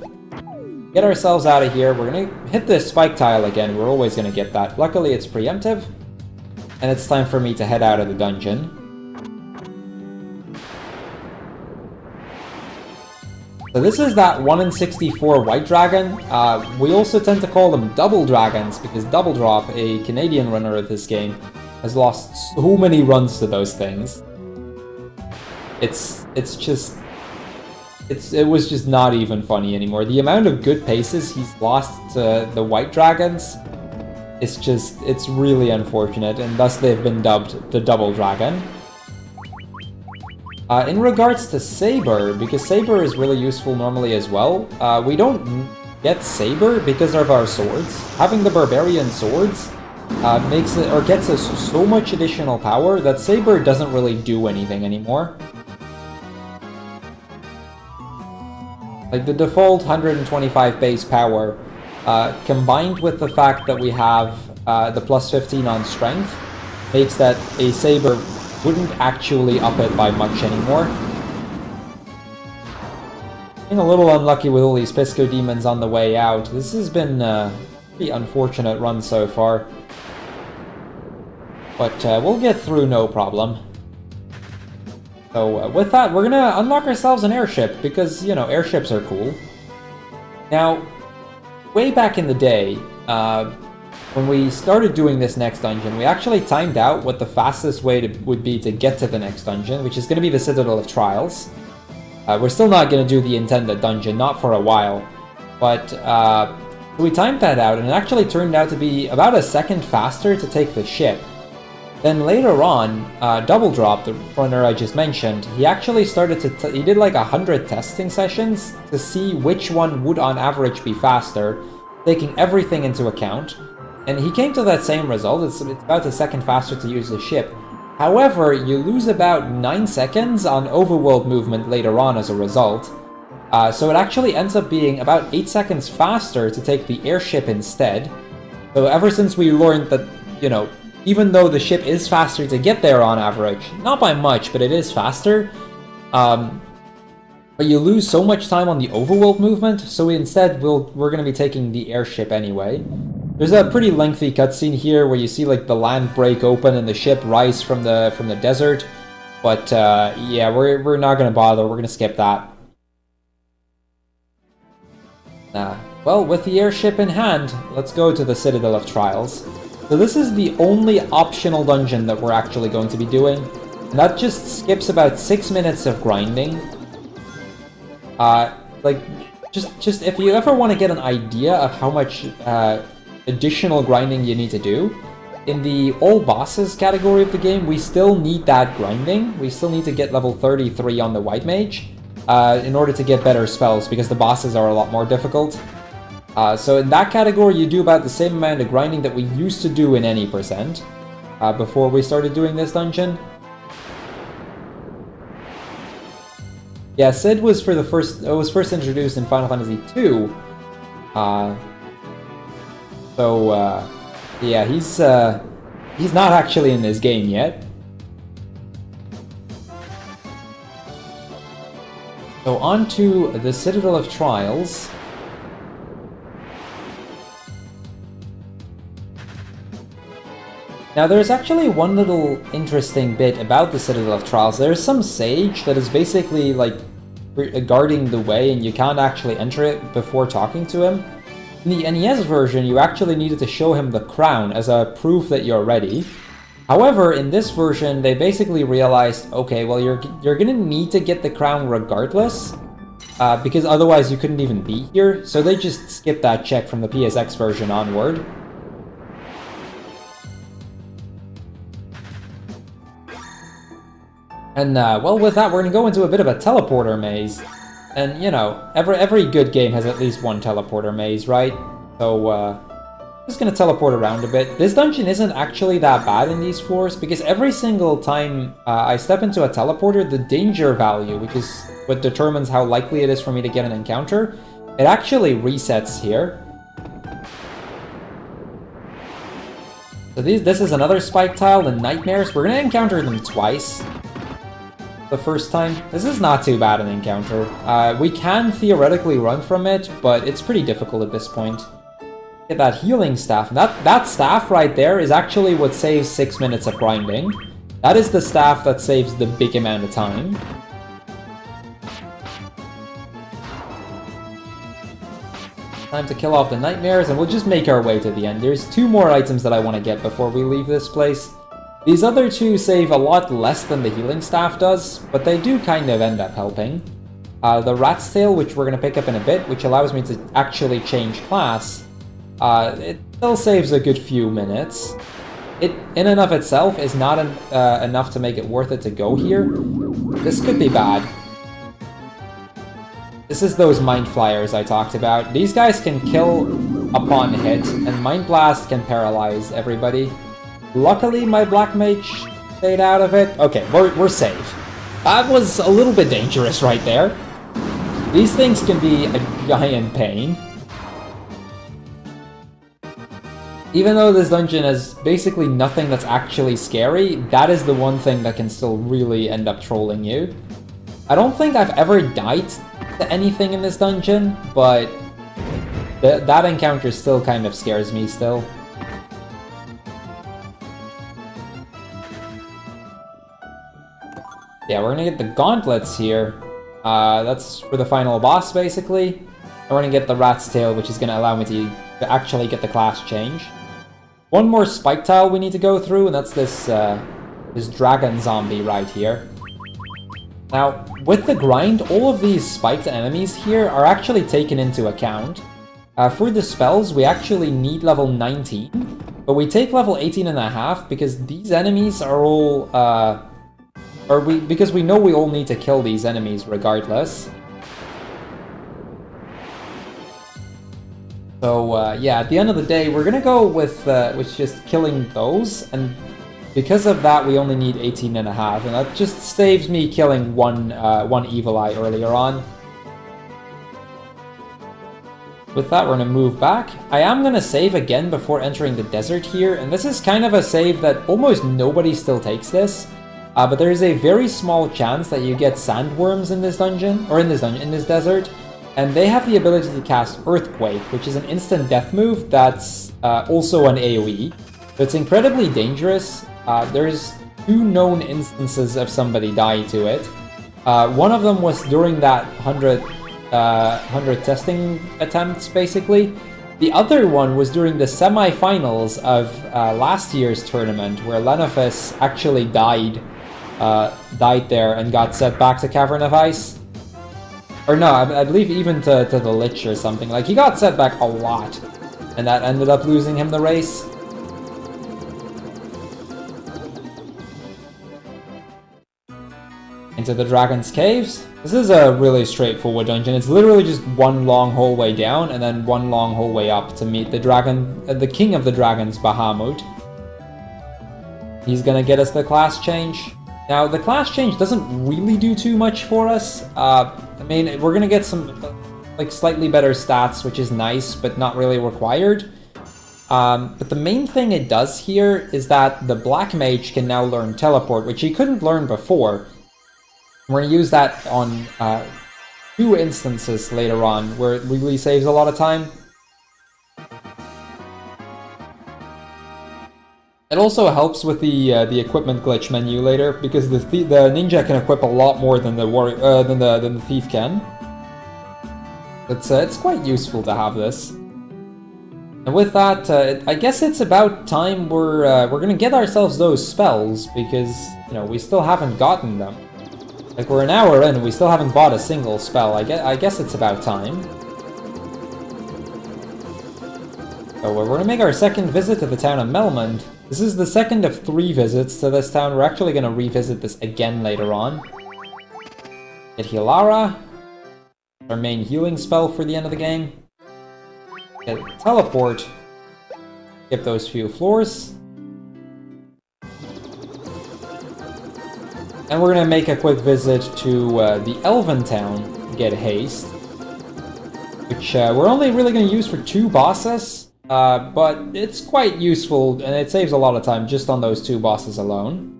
Get ourselves out of here. We're going to hit this spike tile again. We're always going to get that. Luckily, it's preemptive. And it's time for me to head out of the dungeon. So this is that 1 in 64 white dragon. We also tend to call them double dragons because Double Drop, a Canadian runner of this game, has lost so many runs to those things. It was just not even funny anymore. The amount of good paces he's lost to the white dragons, it's really unfortunate, and thus they've been dubbed the Double Dragon. In regards to Saber, because Saber is really useful normally as well, we don't get Saber because of our swords. Having the Barbarian swords makes it, or gets us so much additional power that Saber doesn't really do anything anymore. Like the default 125 base power, combined with the fact that we have the plus 15 on strength, makes that a Saber wouldn't actually up it by much anymore. Being a little unlucky with all these Pisco Demons on the way out. This has been a pretty unfortunate run so far. But we'll get through no problem. So with that, we're gonna unlock ourselves an airship, because, you know, airships are cool. Now, way back in the day, when we started doing this next dungeon, we actually timed out what the fastest way would be to get to the next dungeon, which is going to be the Citadel of Trials. We're still not going to do the intended dungeon, not for a while. But we timed that out, and it actually turned out to be about a second faster to take the ship. Then later on, Double Drop, the runner I just mentioned, he actually started to... he did like 100 testing sessions to see which one would on average be faster, taking everything into account. And he came to that same result. It's about a second faster to use the ship. However, you lose about 9 seconds on overworld movement later on as a result. So it actually ends up being about 8 seconds faster to take the airship instead. So ever since we learned that, you know, even though the ship is faster to get there on average, not by much, but it is faster, but you lose so much time on the overworld movement, so instead we're going to be taking the airship anyway. There's a pretty lengthy cutscene here where you see like the land break open and the ship rise from the desert. But yeah, we're not gonna bother. We're gonna skip that. Well, with the airship in hand, let's go to the Citadel of Trials. So this is the only optional dungeon that we're actually going to be doing, and that just skips about 6 minutes of grinding. Like just if you ever want to get an idea of how much additional grinding you need to do, in the all bosses category of the game, we still need that grinding. We still need to get level 33 on the White Mage in order to get better spells, because the bosses are a lot more difficult. So in that category, you do about the same amount of grinding that we used to do in any percent before we started doing this dungeon. Yeah, Sid was first introduced in Final Fantasy II. So, yeah, he's not actually in this game yet. So on to the Citadel of Trials. Now there's actually one little interesting bit about the Citadel of Trials. There's some sage that is basically like guarding the way, and you can't actually enter it before talking to him. In the NES version, you actually needed to show him the crown as a proof that you're ready. However, in this version, they basically realized, okay, well, you're gonna need to get the crown regardless, because otherwise you couldn't even be here. So they just skipped that check from the PSX version onward. And well, with that, we're gonna go into a bit of a teleporter maze. And, you know, every good game has at least one teleporter maze, right? So, just gonna teleport around a bit. This dungeon isn't actually that bad in these floors, because every single time I step into a teleporter, the danger value, which is what determines how likely it is for me to get an encounter, it actually resets here. So this is another spike tile, the Nightmares. We're gonna encounter them twice. The first time. This is not too bad an encounter. We can theoretically run from it, but it's pretty difficult at this point. Get that healing staff. And that staff right there is actually what saves 6 minutes of grinding. That is the staff that saves the big amount of time. Time to kill off the nightmares, and we'll just make our way to the end. There's 2 more items that I want to get before we leave this place. These other 2 save a lot less than the healing staff does, but they do kind of end up helping. The rat's tail, which we're going to pick up in a bit, which allows me to actually change class, it still saves a good few minutes. It, in and of itself, is not enough to make it worth it to go here. This could be bad. This is those Mind Flyers I talked about. These guys can kill upon hit, and Mind Blast can paralyze everybody. Luckily, my Black Mage stayed out of it. Okay, we're safe. That was a little bit dangerous right there. These things can be a giant pain. Even though this dungeon has basically nothing that's actually scary, that is the one thing that can still really end up trolling you. I don't think I've ever died to anything in this dungeon, but that encounter still kind of scares me still. Yeah, we're gonna get the gauntlets here. That's for the final boss, basically. And we're gonna get the rat's tail, which is gonna allow me to actually get the class change. One more spike tile we need to go through, and that's this dragon zombie right here. Now, with the grind, all of these spiked enemies here are actually taken into account. For the spells, we actually need level 19, but we take level 18.5 because these enemies are all, because we know we all need to kill these enemies regardless. So, yeah, at the end of the day, we're gonna go with just killing those, and because of that, we only need 18.5, and that just saves me killing one Evil Eye earlier on. With that, we're gonna move back. I am gonna save again before entering the desert here, and this is kind of a save that almost nobody still takes this. But there is a very small chance that you get sandworms in this dungeon, or in this desert, and they have the ability to cast Earthquake, which is an instant death move that's also an AoE. So it's incredibly dangerous. There's 2 known instances of somebody dying to it. One of them was during that 100 testing attempts, basically. The other one was during the semi-finals of last year's tournament, where Lenofus actually died there and got sent back to Cavern of Ice. Or no, I believe even to the Lich or something. Like, he got sent back a lot, and that ended up losing him the race. Into the Dragon's Caves. This is a really straightforward dungeon. It's literally just one long hallway down and then one long hallway up to meet the dragon, the king of the dragons, Bahamut. He's gonna get us the class change. Now, the class change doesn't really do too much for us. I mean, we're gonna get some, like, slightly better stats, which is nice, but not really required. But the main thing it does here is that the Black Mage can now learn Teleport, which he couldn't learn before. We're going to use that on 2 instances later on, where it really saves a lot of time. It also helps with the equipment glitch menu later, because the ninja can equip a lot more than the thief can. It's quite useful to have this. And with that, I guess it's about time we're going to get ourselves those spells, because, you know, we still haven't gotten them. Like, we're an hour in and we still haven't bought a single spell. I guess it's about time. So we're going to make our second visit to the town of Melmond. This is the second of 3 visits to this town. We're actually going to revisit this again later on. Get Hilara, our main healing spell for the end of the game. Get Teleport. Skip those few floors. And we're gonna make a quick visit to the Elven Town to get Haste, which we're only really gonna use for 2 bosses, but it's quite useful and it saves a lot of time just on those 2 bosses alone.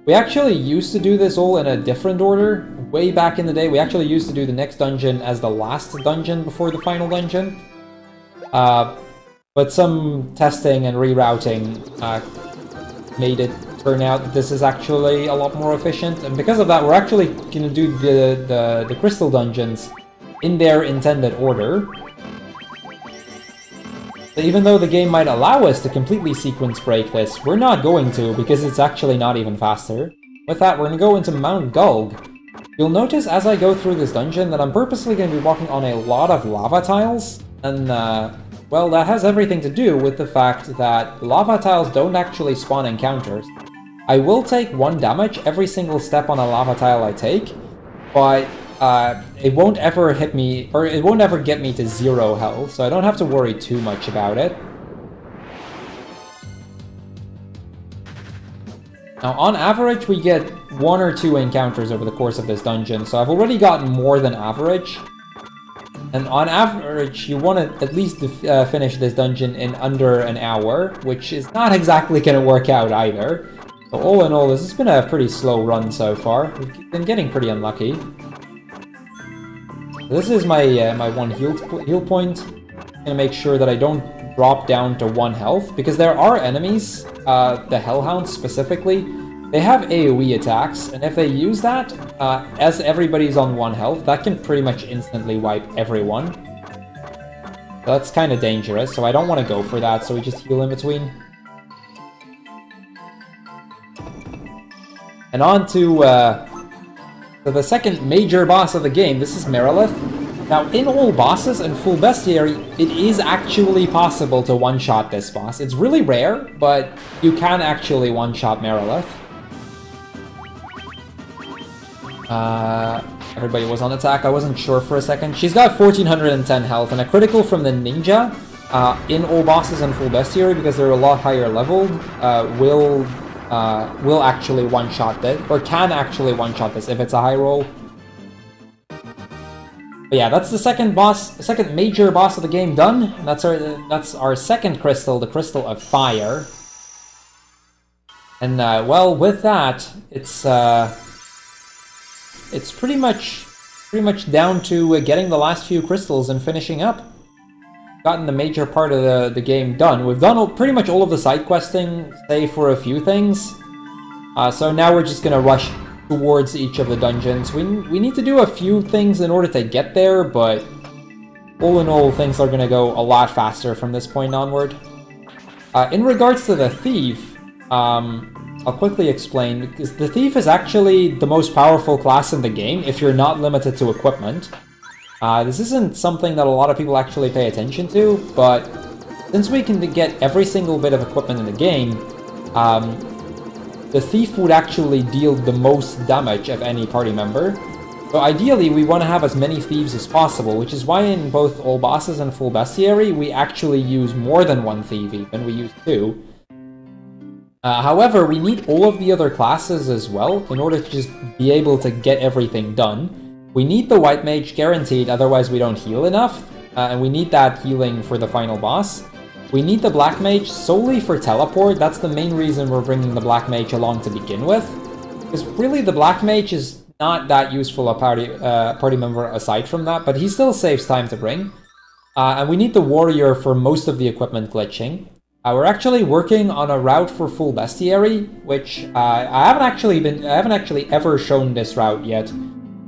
We actually used to do this all in a different order. Way back in the day, we actually used to do the next dungeon as the last dungeon before the final dungeon. But some testing and rerouting made it turn out that this is actually a lot more efficient, and because of that, we're actually going to do the crystal dungeons in their intended order. So even though the game might allow us to completely sequence break this, we're not going to, because it's actually not even faster. With that, we're going to go into Mount Gulg. You'll notice as I go through this dungeon that I'm purposely going to be walking on a lot of lava tiles, and well, that has everything to do with the fact that lava tiles don't actually spawn encounters. I will take 1 damage every single step on a lava tile I take, but it won't ever hit me, or it won't ever get me to 0 health, so I don't have to worry too much about it. Now, on average, we get 1 or 2 encounters over the course of this dungeon, so I've already gotten more than average. And on average, you want to at least finish this dungeon in under an hour, which is not exactly going to work out either. So all in all, this has been a pretty slow run so far. We've been getting pretty unlucky. This is my my 1 heal point. I'm gonna make sure that I don't drop down to 1 health, because there are enemies, the Hellhounds specifically, they have AoE attacks, and if they use that, as everybody's on 1 health, that can pretty much instantly wipe everyone. So that's kind of dangerous, so I don't want to go for that, so we just heal in between. And on to the second major boss of the game. This is Merilith. Now, in all bosses and full bestiary, it is actually possible to one-shot this boss. It's really rare, but you can actually one-shot Merilith. Everybody was on attack. I wasn't sure for a second. She's got 1410 health, and a critical from the ninja in all bosses and full bestiary, because they're a lot higher leveled, will actually one-shot this, or can actually one-shot this if it's a high roll. But yeah, that's the second major boss of the game done. That's our second crystal, the Crystal of Fire. And well, with that, it's pretty much down to getting the last few crystals and finishing up. Gotten the major part of the game done. We've done pretty much all of the side questing, save for a few things. So now we're just gonna rush towards each of the dungeons. We need to do a few things in order to get there, but all in all, things are gonna go a lot faster from this point onward. In regards to the Thief, I'll quickly explain, because the Thief is actually the most powerful class in the game if you're not limited to equipment. This isn't something that a lot of people actually pay attention to, but since we can get every single bit of equipment in the game, the Thief would actually deal the most damage of any party member. So ideally, we want to have as many thieves as possible, which is why in both all bosses and full bestiary, we actually use more than 1 thief even, we use 2. However, we need all of the other classes as well in order to just be able to get everything done. We need the White Mage guaranteed, otherwise we don't heal enough, and we need that healing for the final boss. We need the Black Mage solely for teleport. That's the main reason we're bringing the Black Mage along to begin with. Because really the Black Mage is not that useful a party member aside from that, but he still saves time to bring. And we need the Warrior for most of the equipment glitching. We're actually working on a route for full bestiary, which I haven't actually ever shown this route yet,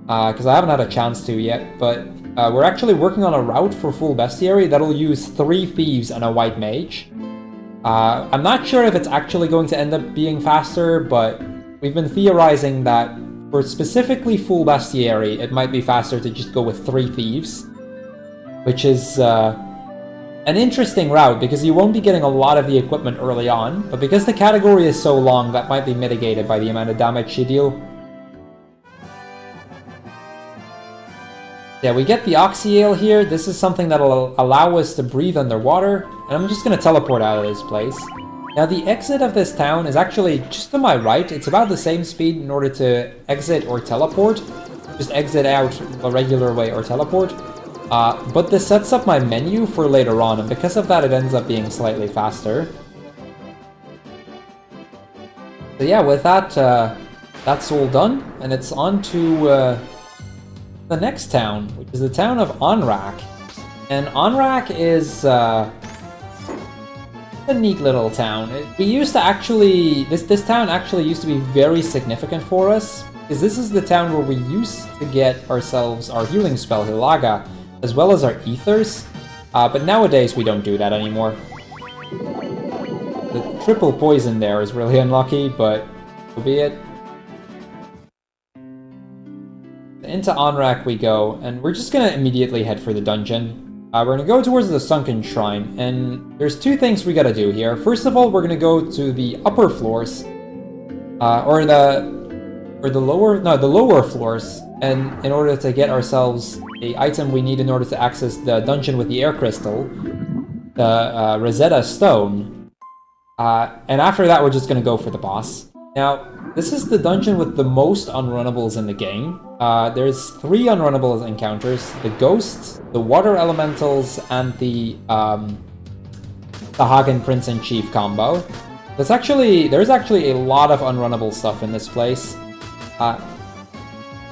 because I haven't had a chance to yet, but we're actually working on a route for full bestiary that'll use 3 thieves and a White Mage. I'm not sure if it's actually going to end up being faster, but we've been theorizing that for specifically full bestiary, it might be faster to just go with 3 thieves, which is an interesting route, because you won't be getting a lot of the equipment early on, but because the category is so long, that might be mitigated by the amount of damage you deal. Yeah, we get the Oxyale here. This is something that'll allow us to breathe underwater, and I'm just gonna teleport out of this place. Now, the exit of this town is actually just to my right. It's about the same speed in order to exit or teleport. Just exit out the regular way or teleport. But this sets up my menu for later on, and because of that, it ends up being slightly faster. So yeah, with that, that's all done, and it's on to the next town, which is the town of Onrak. And Onrak is a neat little town. We used to actually... This town actually used to be very significant for us, because this is the town where we used to get ourselves our healing spell, Hilaga, as well as our ethers. But nowadays we don't do that anymore. The triple poison there is really unlucky, but so be it. Into Onrak we go, and we're just gonna immediately head for the dungeon. We're gonna go towards the Sunken Shrine, and there's two things we gotta do here. First of all, we're gonna go to the upper floors, the lower floors, and in order to get ourselves the item we need in order to access the dungeon with the air crystal, the Rosetta Stone. And after that, we're just gonna go for the boss. Now, this is the dungeon with the most unrunnables in the game. There's 3 unrunnable encounters: the ghosts, the water elementals, and the Hagen Prince and Chief combo. There's actually a lot of unrunnable stuff in this place.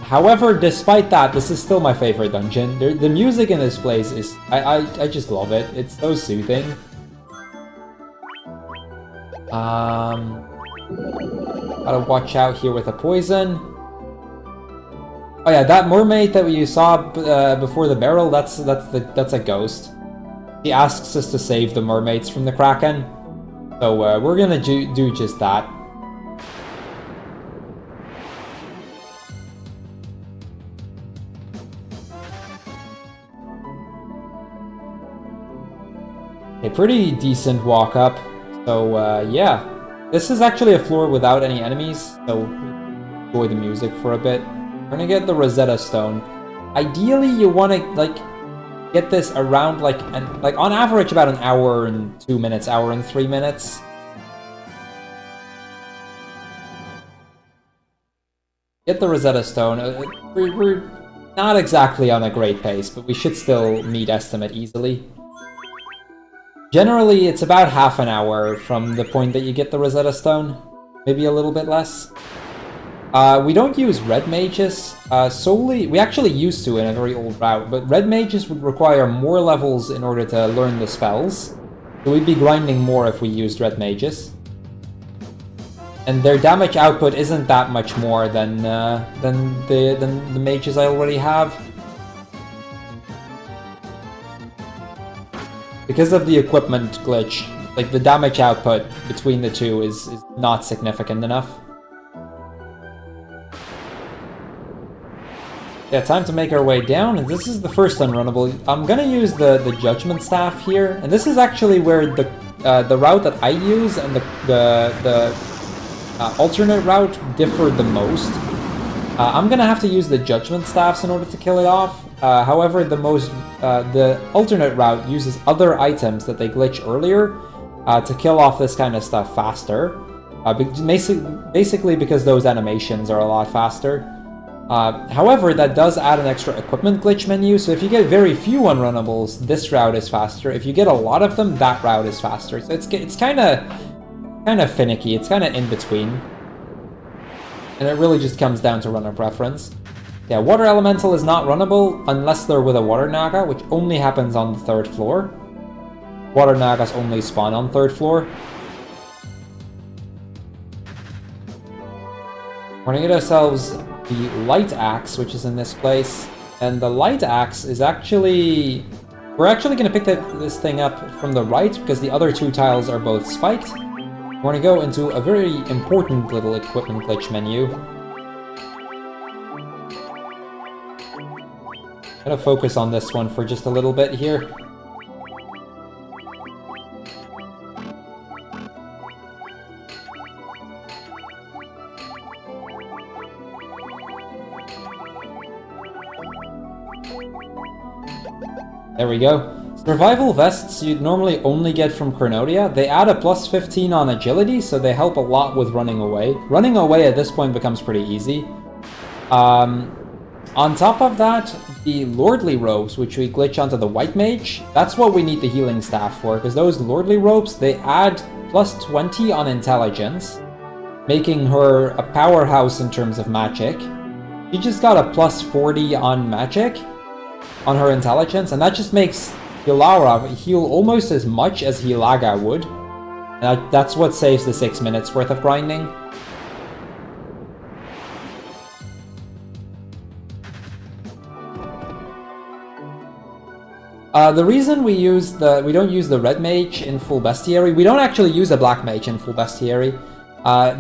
However, despite that, this is still my favorite dungeon. The music in this place is... I just love it. It's so soothing. Gotta watch out here with the poison. Oh yeah, that mermaid that you saw before the barrel, that's a ghost. He asks us to save the mermaids from the Kraken. So we're gonna do just that. A pretty decent walk up. So yeah, this is actually a floor without any enemies, so enjoy the music for a bit. We're gonna get the Rosetta Stone. Ideally, you want to get this around on average about an hour and 2 minutes, hour and 3 minutes. Get the Rosetta Stone. We're not exactly on a great pace, but we should still meet estimate easily. Generally, it's about half an hour from the point that you get the Rosetta Stone. Maybe a little bit less. We don't use red mages solely. We actually used to in a very old route, but red mages would require more levels in order to learn the spells. So we'd be grinding more if we used red mages. And their damage output isn't that much more than the mages I already have. Because of the equipment glitch, the damage output between the two is not significant enough. Yeah, time to make our way down, and this is the first unrunnable. I'm gonna use the Judgment Staff here, and this is actually where the route that I use and the alternate route differ the most. I'm gonna have to use the Judgment Staffs in order to kill it off. However, the alternate route uses other items that they glitch earlier to kill off this kind of stuff faster. Basically because those animations are a lot faster. However, that does add an extra equipment glitch menu, so if you get very few unrunnables, this route is faster. If you get a lot of them, that route is faster. So it's kind of finicky. It's kind of in between. And it really just comes down to runner preference. Yeah, Water Elemental is not runnable unless they're with a Water Naga, which only happens on the 3rd floor. Water Nagas only spawn on 3rd floor. We're gonna get ourselves the Light Axe, which is in this place. And the Light Axe is actually... We're actually gonna pick this thing up from the right, because the other 2 tiles are both spiked. We're gonna go into a very important little equipment glitch menu. I'm gonna focus on this one for just a little bit here. There we go. Survival vests you'd normally only get from Crrool. They add a plus 15 on agility, so they help a lot with running away. Running away at this point becomes pretty easy. On top of that, the Lordly Robes, which we glitch onto the White Mage, that's what we need the Healing Staff for, because those Lordly Robes, they add plus 20 on Intelligence, making her a powerhouse in terms of magic. She just got a plus 40 on magic, on her Intelligence, and that just makes Hilara heal almost as much as Hilaga would. And that's what saves the 6 minutes worth of grinding. The reason we don't use the red mage in full bestiary, we don't actually use a black mage in full bestiary.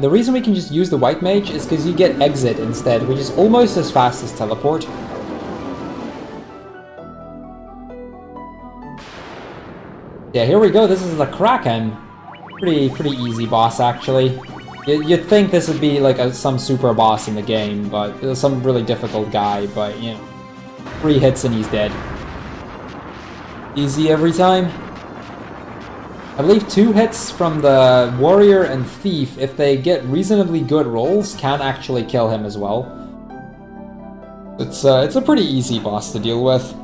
The reason we can just use the white mage is because you get exit instead, which is almost as fast as teleport. Yeah, here we go. This is the Kraken. Pretty easy boss, actually. You'd think this would be like some super boss in the game, but some really difficult guy. But you know, 3 hits and he's dead. Easy every time. I believe 2 hits from the warrior and thief, if they get reasonably good rolls, can actually kill him as well. It's a pretty easy boss to deal with.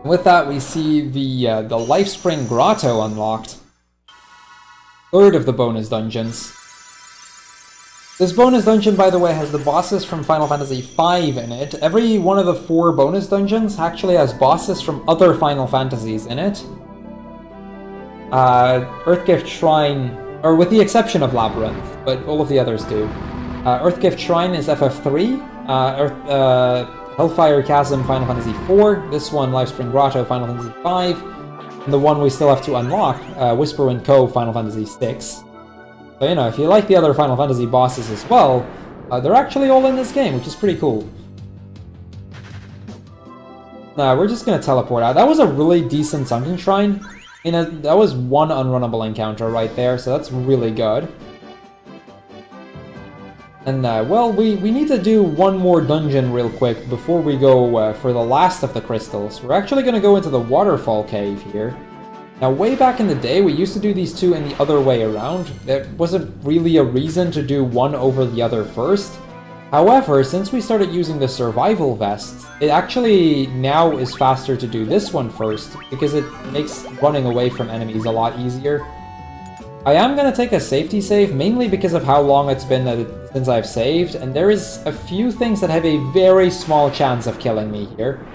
With that, we see the Lifespring Grotto unlocked. 3rd of the bonus dungeons. This bonus dungeon, by the way, has the bosses from Final Fantasy V in it. Every one of the 4 bonus dungeons actually has bosses from other Final Fantasies in it. Earthgift Shrine, or with the exception of Labyrinth, but all of the others do. Earthgift Shrine is FF3. Hellfire Chasm, Final Fantasy IV. This one, Lifespring Grotto, Final Fantasy V. And the one we still have to unlock, Whisperwind Cove, Final Fantasy VI. So, you know, if you like the other Final Fantasy bosses as well, they're actually all in this game, which is pretty cool. Nah, we're just gonna teleport out. That was a really decent Sunken Shrine. You know, that was 1 unrunnable encounter right there, so that's really good. And, well, we need to do one more dungeon real quick before we go for the last of the crystals. We're actually gonna go into the Waterfall Cave here. Now, way back in the day, we used to do these 2 in the other way around. There wasn't really a reason to do one over the other first. However, since we started using the survival vests, it actually now is faster to do this one first, because it makes running away from enemies a lot easier. I am going to take a safety save, mainly because of how long it's been since I've saved, and there is a few things that have a very small chance of killing me here.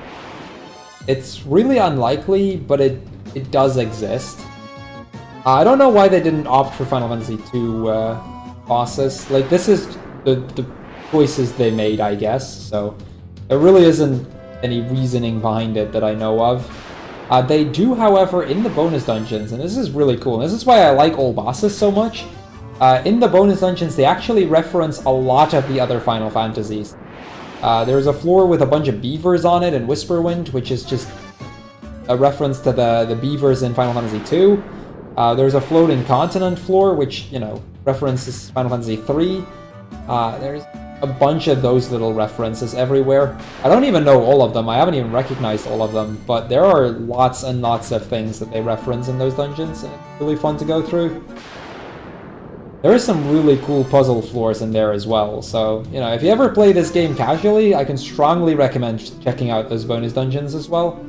It's really unlikely, but it does exist. I don't know why they didn't opt for Final Fantasy II bosses. Like, this is the choices they made, I guess, so there really isn't any reasoning behind it that I know of. They do, however, in the bonus dungeons, and this is really cool, and this is why I like all bosses so much, in the bonus dungeons they actually reference a lot of the other Final Fantasies. There's a floor with a bunch of beavers on it in Whisperwind, which is just a reference to the beavers in Final Fantasy II. There's a floating continent floor, which, you know, references Final Fantasy III. There's a bunch of those little references everywhere. I don't even know all of them, I haven't even recognized all of them, but there are lots and lots of things that they reference in those dungeons, and it's really fun to go through. There are some really cool puzzle floors in there as well, so, you know, if you ever play this game casually, I can strongly recommend checking out those bonus dungeons as well.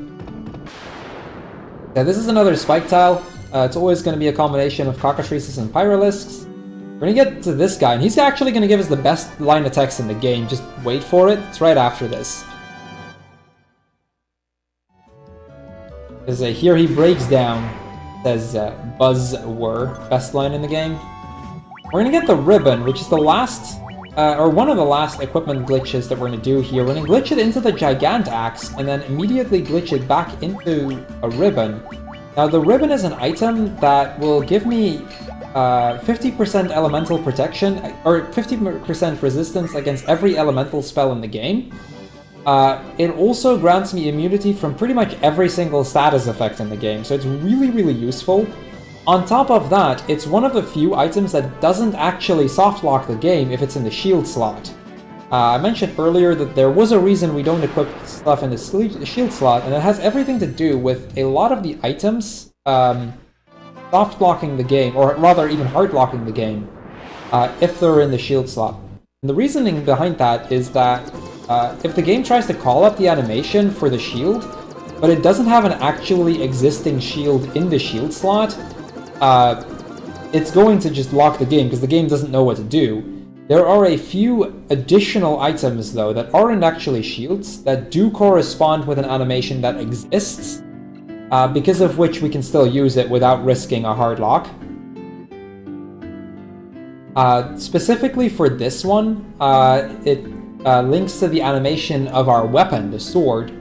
Yeah, this is another spike tile. It's always going to be a combination of Cockatrices and Pyralisks. We're going to get to this guy, and he's actually going to give us the best line of text in the game. Just wait for it. It's right after this. Because here he breaks down, says Buzz were, best line in the game. We're going to get the ribbon, which is the last, or one of the last equipment glitches that we're going to do here. We're going to glitch it into the Gigant Axe, and then immediately glitch it back into a ribbon. Now, the ribbon is an item that will give me 50% elemental protection, or 50% resistance against every elemental spell in the game. It also grants me immunity from pretty much every single status effect in the game, so it's really, really useful. On top of that, it's one of the few items that doesn't actually softlock the game if it's in the shield slot. I mentioned earlier that there was a reason we don't equip stuff in the shield slot, and it has everything to do with a lot of the items soft-locking the game, or rather even hard-locking the game, if they're in the shield slot. And the reasoning behind that is that if the game tries to call up the animation for the shield, but it doesn't have an actually existing shield in the shield slot, it's going to just lock the game, because the game doesn't know what to do. There are a few additional items, though, that aren't actually shields, that do correspond with an animation that exists, because of which we can still use it without risking a hard lock. Specifically for this one, it links to the animation of our weapon, the sword,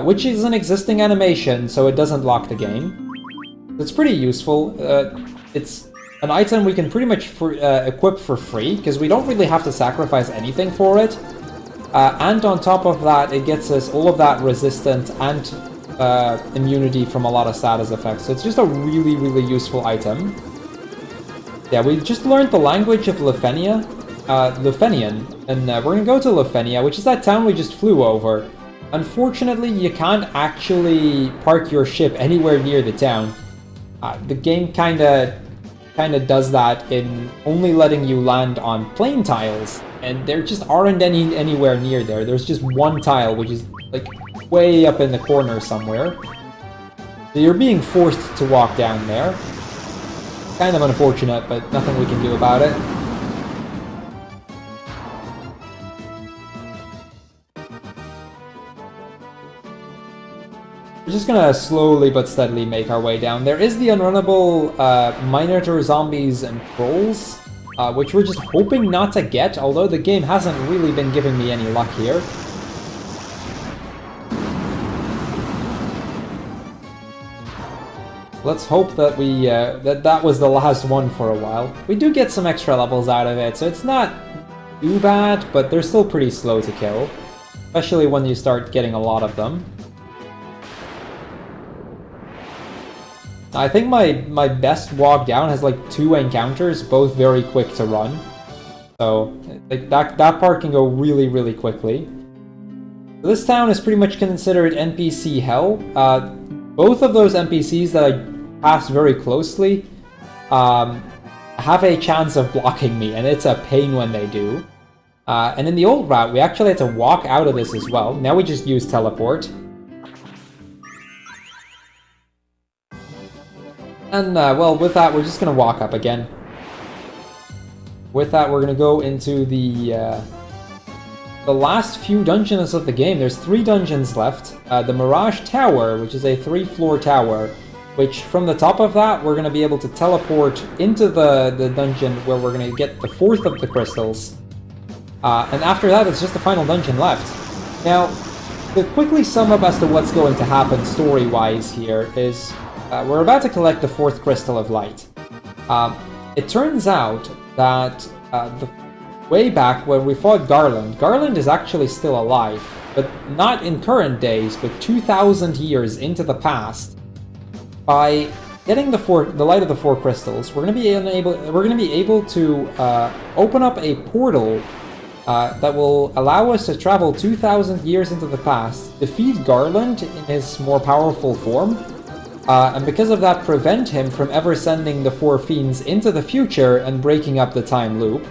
which is an existing animation, so it doesn't lock the game. It's pretty useful. It's an item we can pretty much equip for free, because we don't really have to sacrifice anything for it. And on top of that, it gets us all of that resistance and immunity from a lot of status effects. So it's just a really, really useful item. Yeah, we just learned the language of Lufenia, Lufenian, and we're gonna go to Lufenia, which is that town we just flew over. Unfortunately, you can't actually park your ship anywhere near the town. The game kinda does that in only letting you land on plain tiles, and there just aren't any anywhere near there. There's just one tile, which is like way up in the corner somewhere. So you're being forced to walk down there. Kind of unfortunate, but nothing we can do about it. We're just gonna slowly but steadily make our way down. There is the unrunnable Minotaur zombies and trolls, which we're just hoping not to get, although the game hasn't really been giving me any luck here. Let's hope that we that was the last one for a while. We do get some extra levels out of it, so it's not too bad, but they're still pretty slow to kill, especially when you start getting a lot of them. I think my best walk down has like 2 encounters, both very quick to run. So like that part can go really, really quickly. This town is pretty much considered NPC hell. Both of those NPCs that I passed very closely have a chance of blocking me, and it's a pain when they do. And in the old route, we actually had to walk out of this as well. Now we just use teleport. And, well, with that, we're just gonna walk up again. With that, we're gonna go into the last few dungeons of the game. There's 3 dungeons left. The Mirage Tower, which is a 3-floor tower, which from the top of that, we're gonna be able to teleport into the dungeon where we're gonna get the 4th of the crystals. And after that, it's just the final dungeon left. Now, to quickly sum up as to what's going to happen story-wise here is... we're about to collect the 4th Crystal of Light. It turns out that way back when we fought Garland is actually still alive, but not in current days, but 2,000 years into the past. By getting the Light of the 4 Crystals, we're going to be able to open up a portal that will allow us to travel 2,000 years into the past, defeat Garland in his more powerful form, and because of that prevent him from ever sending the 4 fiends into the future and breaking up the time loop.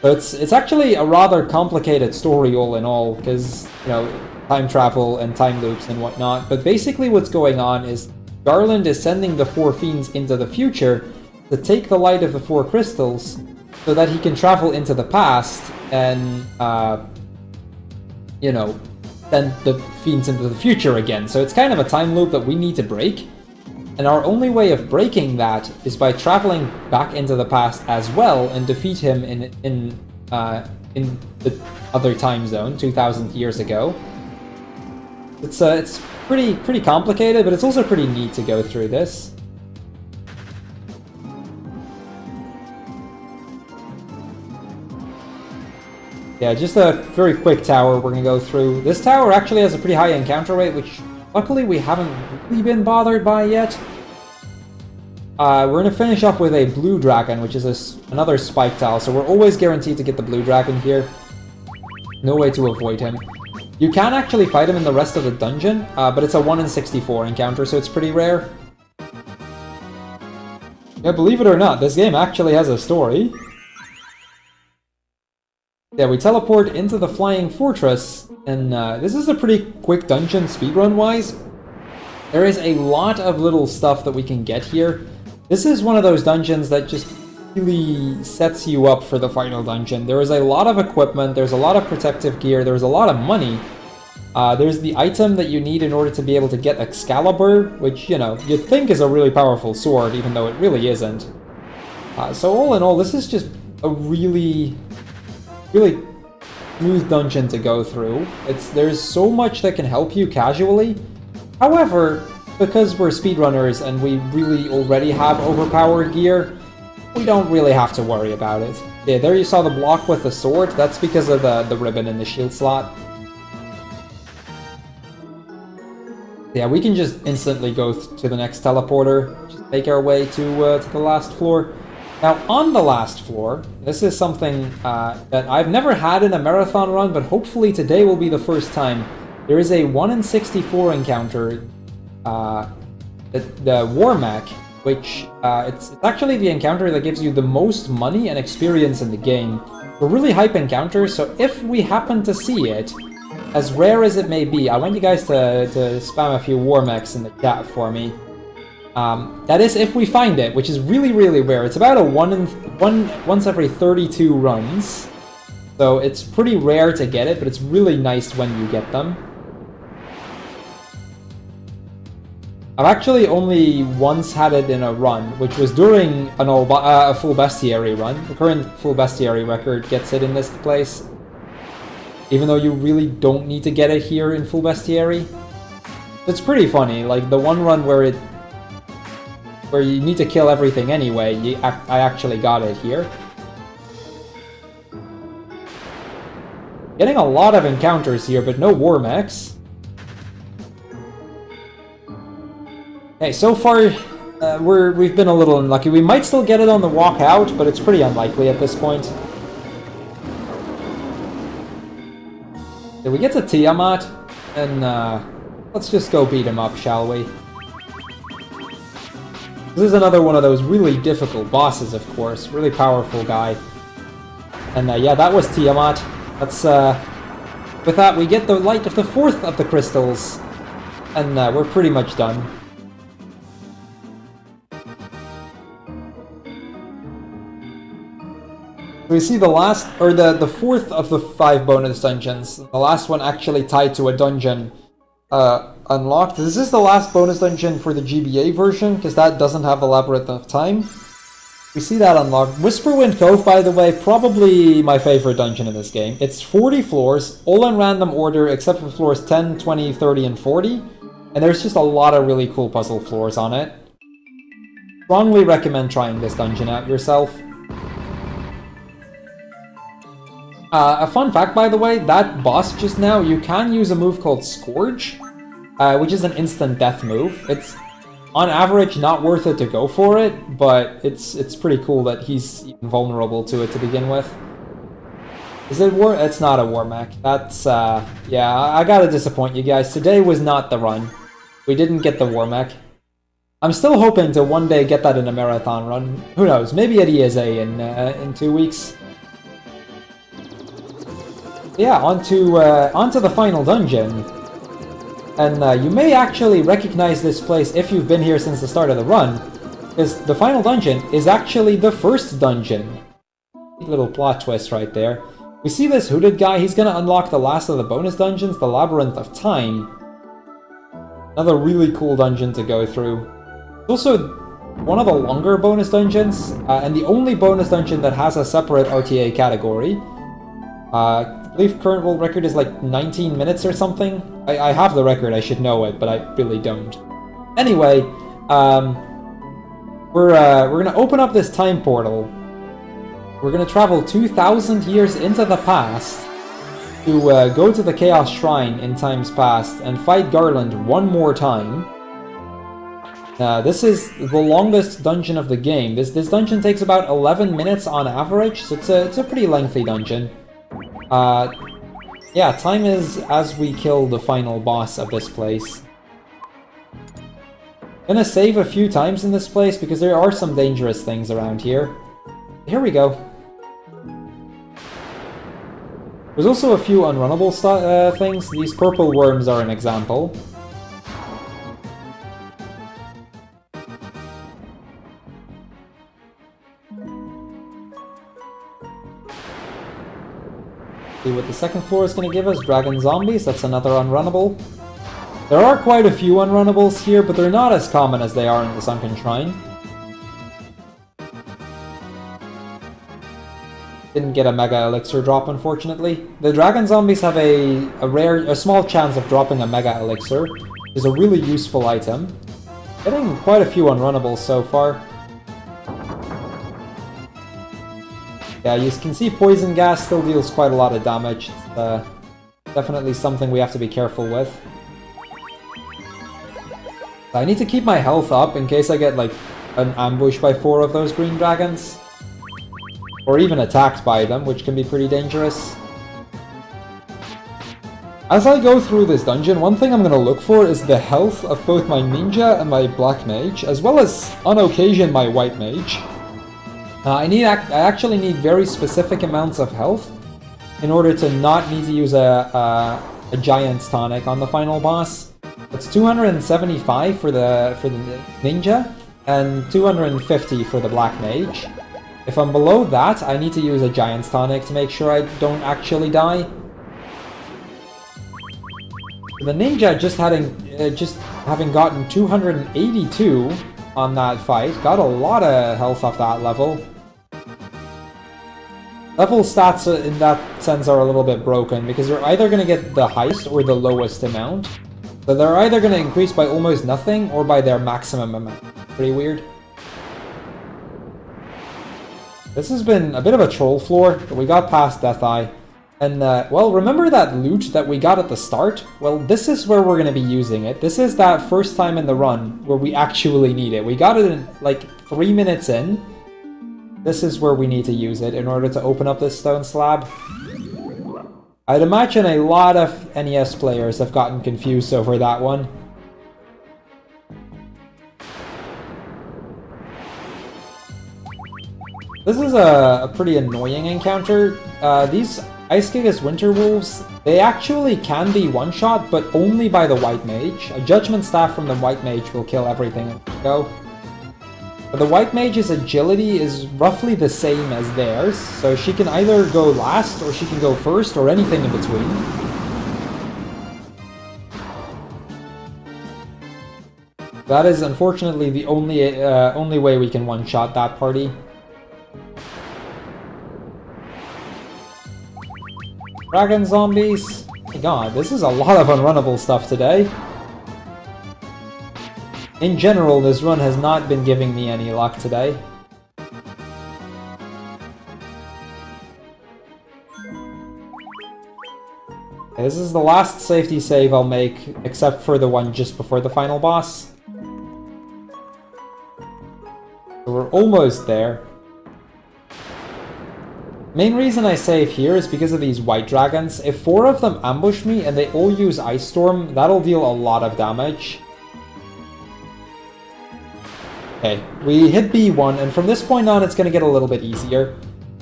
So it's actually a rather complicated story all in all, because, you know, time travel and time loops and whatnot, but basically what's going on is Garland is sending the 4 fiends into the future to take the Light of the 4 Crystals so that he can travel into the past and, you know, send the fiends into the future again. So it's kind of a time loop that we need to break. And our only way of breaking that is by traveling back into the past as well and defeat him in the other time zone 2,000 years ago. It's pretty complicated, but it's also pretty neat to go through this. Yeah, just a very quick tower we're gonna go through. This tower actually has a pretty high encounter rate, which luckily we haven't really been bothered by yet. We're gonna finish off with a blue dragon, which is another spike tile, so we're always guaranteed to get the blue dragon here. No way to avoid him. You can actually fight him in the rest of the dungeon, but it's a 1 in 64 encounter, so it's pretty rare. Yeah, believe it or not, this game actually has a story. Yeah, we teleport into the Flying Fortress, and this is a pretty quick dungeon speedrun-wise. There is a lot of little stuff that we can get here. This is one of those dungeons that just really sets you up for the final dungeon. There is a lot of equipment, there's a lot of protective gear, there's a lot of money. There's the item that you need in order to be able to get Excalibur, which, you know, you'd think is a really powerful sword, even though it really isn't. So all in all, this is just a really smooth dungeon to go through. There's so much that can help you casually. However, because we're speedrunners and we really already have overpowered gear, we don't really have to worry about it. Yeah, there you saw the block with the sword. That's because of the ribbon in the shield slot. Yeah, we can just instantly go to the next teleporter. Just make our way to the last floor. Now, on the last floor, this is something that I've never had in a marathon run, but hopefully today will be the first time. There is a 1 in 64 encounter, the War Mech, which it's actually the encounter that gives you the most money and experience in the game. A really hype encounter, so if we happen to see it, as rare as it may be, I want you guys to spam a few War Mechs in the chat for me. That is if we find it, which is really, really rare. It's about a once every 32 runs. So it's pretty rare to get it, but it's really nice when you get them. I've actually only once had it in a run, which was during a full bestiary run. The current full bestiary record gets it in this place. Even though you really don't need to get it here in full bestiary. It's pretty funny, like the one run where you need to kill everything anyway, I actually got it here. Getting a lot of encounters here, but no War Mechs. Okay, so far we've been a little unlucky. We might still get it on the walk out, but it's pretty unlikely at this point. Okay, we get to Tiamat, and let's just go beat him up, shall we? This is another one of those really difficult bosses, of course. Really powerful guy. And yeah, that was Tiamat. That's with that, we get the light of the 4th of the crystals, and we're pretty much done. We see the last, or the 4th of the 5 bonus dungeons. The last one actually tied to a dungeon unlocked. This is the last bonus dungeon for the GBA version, because that doesn't have the Labyrinth of Time. We see that unlocked. Whisperwind Cove, by the way, probably my favorite dungeon in this game. It's 40 floors, all in random order, except for floors 10, 20, 30, and 40. And there's just a lot of really cool puzzle floors on it. Strongly recommend trying this dungeon out yourself. A fun fact, by the way, that boss just now, you can use a move called Scourge, which is an instant death move. It's, on average, not worth it to go for it, but it's pretty cool that he's even vulnerable to it to begin with. Is it War? It's not a War Mech. That's, yeah, I gotta disappoint you guys. Today was not the run. We didn't get the War Mech. I'm still hoping to one day get that in a marathon run. Who knows? Maybe at ESA in 2 weeks. Yeah, onto the final dungeon. And you may actually recognize this place if you've been here since the start of the run, because the final dungeon is actually the first dungeon. Little plot twist right there. We see this hooded guy, he's gonna unlock the last of the bonus dungeons, the Labyrinth of Time. Another really cool dungeon to go through. It's also one of the longer bonus dungeons, and the only bonus dungeon that has a separate RTA category. I believe current world record is like 19 minutes or something. I have the record, I should know it, but I really don't. Anyway, we're gonna open up this time portal. We're gonna travel 2,000 years into the past to go to the Chaos Shrine in times past and fight Garland one more time. This is the longest dungeon of the game. This dungeon takes about 11 minutes on average, so it's a pretty lengthy dungeon. Yeah, time is as we kill the final boss of this place. Gonna save a few times in this place because there are some dangerous things around here. Here we go. There's also a few unrunnable things. These purple worms are an example. See what the second floor is going to give us. Dragon zombies, that's another unrunnable. There are quite a few unrunnables here, but they're not as common as they are in the Sunken Shrine. Didn't get a Mega Elixir drop, unfortunately. The Dragon Zombies have a small chance of dropping a Mega Elixir, which is a really useful item. Getting quite a few unrunnables so far. Yeah, you can see Poison Gas still deals quite a lot of damage. It's definitely something we have to be careful with. I need to keep my health up in case I get, like, an ambush by 4 of those green dragons. Or even attacked by them, which can be pretty dangerous. As I go through this dungeon, one thing I'm going to look for is the health of both my ninja and my black mage, as well as, on occasion, my white mage. I actually need very specific amounts of health in order to not need to use a Giant's Tonic on the final boss. It's 275 for the ninja, and 250 for the black mage. If I'm below that, I need to use a Giant's Tonic to make sure I don't actually die. The ninja just having gotten 282 on that fight, got a lot of health off that level. Level stats in that sense are a little bit broken, because you're either going to get the highest or the lowest amount. So they're either going to increase by almost nothing or by their maximum amount. Pretty weird. This has been a bit of a troll floor, but we got past Death Eye. And, well, remember that loot that we got at the start? Well, this is where we're going to be using it. This is that first time in the run where we actually need it. We got it in, like, 3 minutes in. This is where we need to use it in order to open up this stone slab. I'd imagine a lot of NES players have gotten confused over that one. This is a pretty annoying encounter. These Ice Gigas Winter Wolves, they actually can be one-shot, but only by the White Mage. A Judgment Staff from the White Mage will kill everything in one go. But the White Mage's agility is roughly the same as theirs, so she can either go last, or she can go first, or anything in between. That is unfortunately the only way we can one-shot that party. Dragon Zombies. My god, this is a lot of unrunnable stuff today. In general, this run has not been giving me any luck today. Okay, this is the last safety save I'll make, except for the one just before the final boss. So we're almost there. Main reason I save here is because of these white dragons. If 4 of them ambush me and they all use Ice Storm, that'll deal a lot of damage. Okay, we hit B1, and from this point on it's going to get a little bit easier.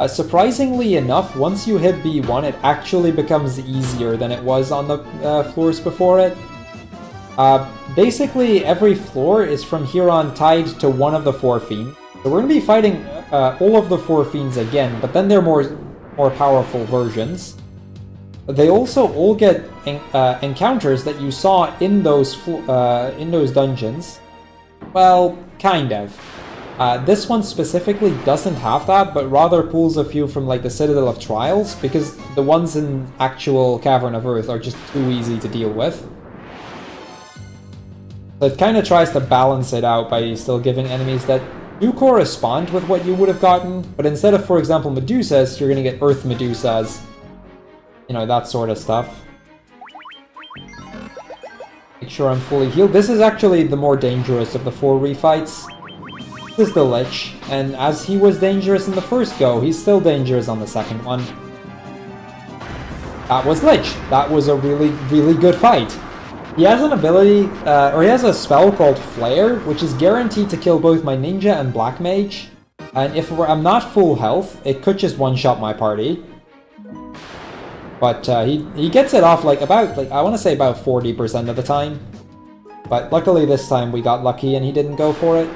Surprisingly enough, once you hit B1, it actually becomes easier than it was on the floors before it. Basically, every floor is from here on tied to one of the 4 fiends. So we're going to be fighting all of the 4 fiends again, but then they're more powerful versions. They also all get encounters that you saw in those dungeons. Well, kind of. This one specifically doesn't have that, but rather pulls a few from like the Citadel of Trials, because the ones in actual Cavern of Earth are just too easy to deal with. So it kind of tries to balance it out by still giving enemies that do correspond with what you would have gotten, but instead of, for example, Medusas, you're going to get Earth Medusas. You know, that sort of stuff. Make sure I'm fully healed. This is actually the more dangerous of the 4 refights. This is the Lich, and as he was dangerous in the first go, he's still dangerous on the second one. That was Lich. That was a really, really good fight. He has an ability, or he has a spell called Flare, which is guaranteed to kill both my ninja and black mage. And if I'm not full health, it could just one-shot my party. But he gets it off like I want to say about 40% of the time. But luckily this time we got lucky and he didn't go for it.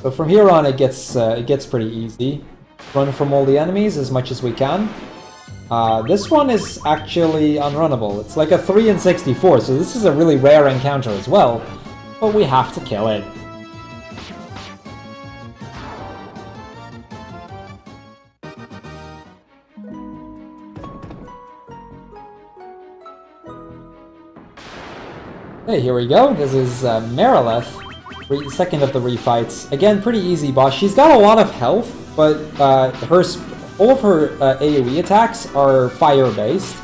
So from here on it gets pretty easy. Run from all the enemies as much as we can. This one is actually unrunnable. It's like a 3 in 64, so this is a really rare encounter as well. But we have to kill it. Okay, here we go. This is Merilith, second of the refights. Again, pretty easy boss. She's got a lot of health, but all of her AoE attacks are fire-based.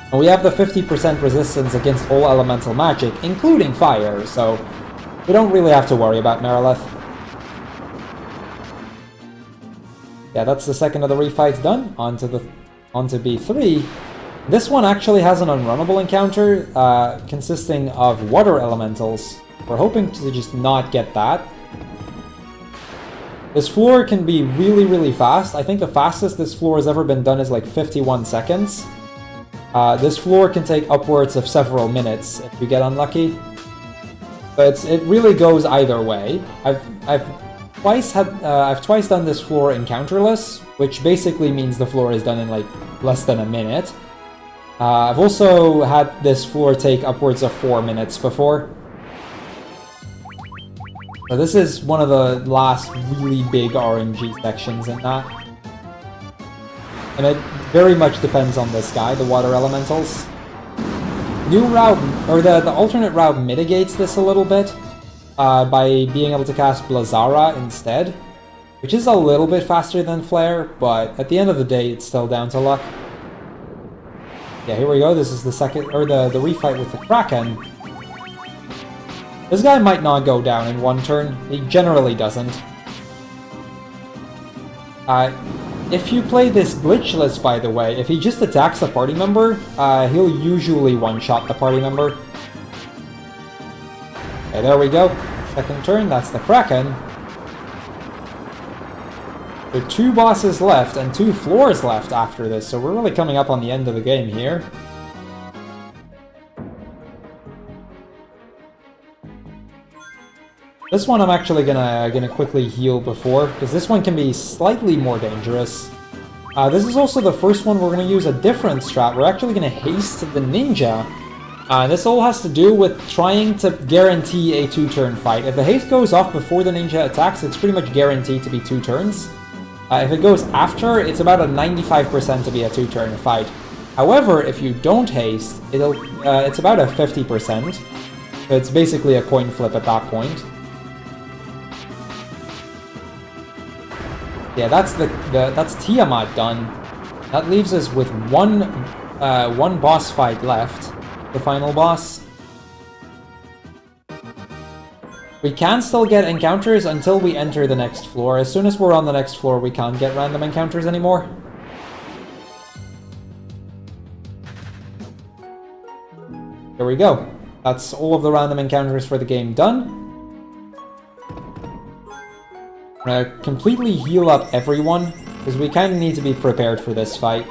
And we have the 50% resistance against all elemental magic, including fire, so we don't really have to worry about Merilith. Yeah, that's the second of the refights done. Onto B3. This one actually has an unrunnable encounter consisting of water elementals. We're hoping to just not get that. This floor can be really, really fast. I think the fastest this floor has ever been done is like 51 seconds. This floor can take upwards of several minutes if you get unlucky. But it really goes either way. I've twice done this floor encounterless, which basically means the floor is done in like less than a minute. I've also had this floor take upwards of 4 minutes before. So this is one of the last really big RNG sections in that. And it very much depends on this guy, the water elementals. New route, or the alternate route mitigates this a little bit by being able to cast Blazara instead, which is a little bit faster than Flare, but at the end of the day, it's still down to luck. Yeah, here we go. This is the second, or the refight with the Kraken. This guy might not go down in one turn. He generally doesn't. If you play this glitchless, by the way, if he just attacks a party member, he'll usually one-shot the party member. Okay, there we go. Second turn, that's the Kraken. There are 2 bosses left and 2 floors left after this, so we're really coming up on the end of the game here. This one I'm actually gonna quickly heal before, because this one can be slightly more dangerous. This is also the first one we're gonna use a different strat. We're actually gonna haste the ninja. This all has to do with trying to guarantee a 2-turn fight. If the haste goes off before the ninja attacks, it's pretty much guaranteed to be 2 turns. If it goes after, it's about a 95% to be a 2-turn fight. However, if you don't haste, it's about a 50%. So it's basically a coin flip at that point. Yeah, that's Tiamat done. That leaves us with one boss fight left, the final boss. We can still get encounters until we enter the next floor. As soon as we're on the next floor, we can't get random encounters anymore. There we go. That's all of the random encounters for the game done. I'm gonna completely heal up everyone, because we kind of need to be prepared for this fight.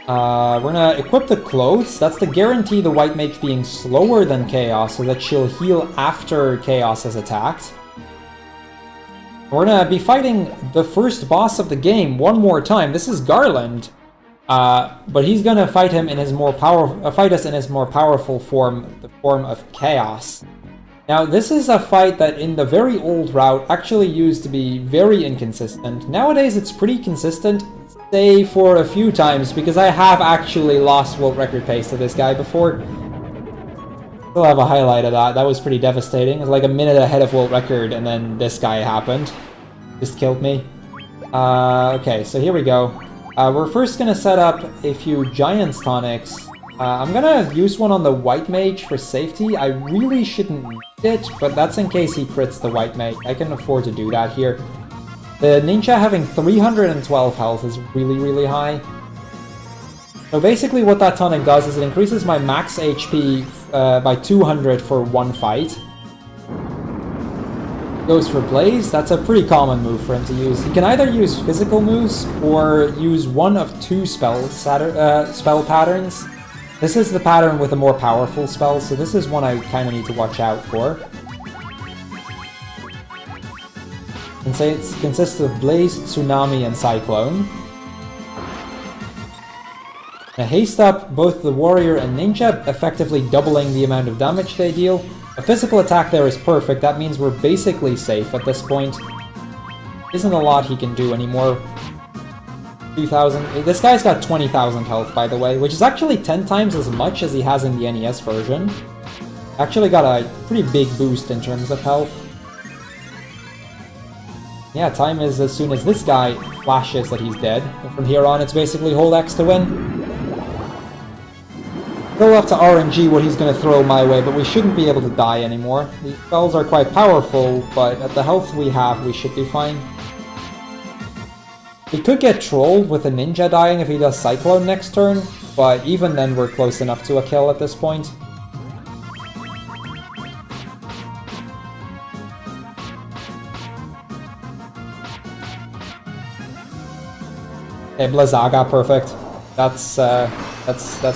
We're gonna equip the clothes. That's to guarantee the White Mage being slower than Chaos, so that she'll heal after Chaos has attacked. We're gonna be fighting the first boss of the game one more time. This is Garland, but he's gonna fight us in his more powerful form, the form of Chaos. Now, this is a fight that in the very old route actually used to be very inconsistent. Nowadays, it's pretty consistent, say for a few times, because I have actually lost world record pace to this guy before. Still have a highlight of that. That was pretty devastating. It was like a minute ahead of world record, and then this guy happened. Just killed me. Okay, so here we go. We're first gonna set up a few Giants Tonics. I'm gonna use one on the White Mage for safety. I really shouldn't need it, but that's in case he crits the White Mage. I can afford to do that here. The ninja having 312 health is really, really high. So basically what that tonic does is it increases my max HP by 200 for one fight. Goes for Blaze. That's a pretty common move for him to use. He can either use physical moves or use one of 2 spell patterns. This is the pattern with a more powerful spell, so this is one I kind of need to watch out for. And say it consists of Blaze, Tsunami, and Cyclone. Now haste up both the Warrior and Ninja, effectively doubling the amount of damage they deal. A physical attack there is perfect, that means we're basically safe at this point. Isn't a lot he can do anymore. 2,000. This guy's got 20,000 health, by the way, which is actually 10 times as much as he has in the NES version. Actually got a pretty big boost in terms of health. Yeah, time is as soon as this guy flashes that he's dead. And from here on, it's basically hold X to win. Still up to RNG what he's going to throw my way, but we shouldn't be able to die anymore. These spells are quite powerful, but at the health we have, we should be fine. We could get trolled with a ninja dying if he does Cyclone next turn, but even then we're close enough to a kill at this point. Okay, Blizzaga, perfect. That's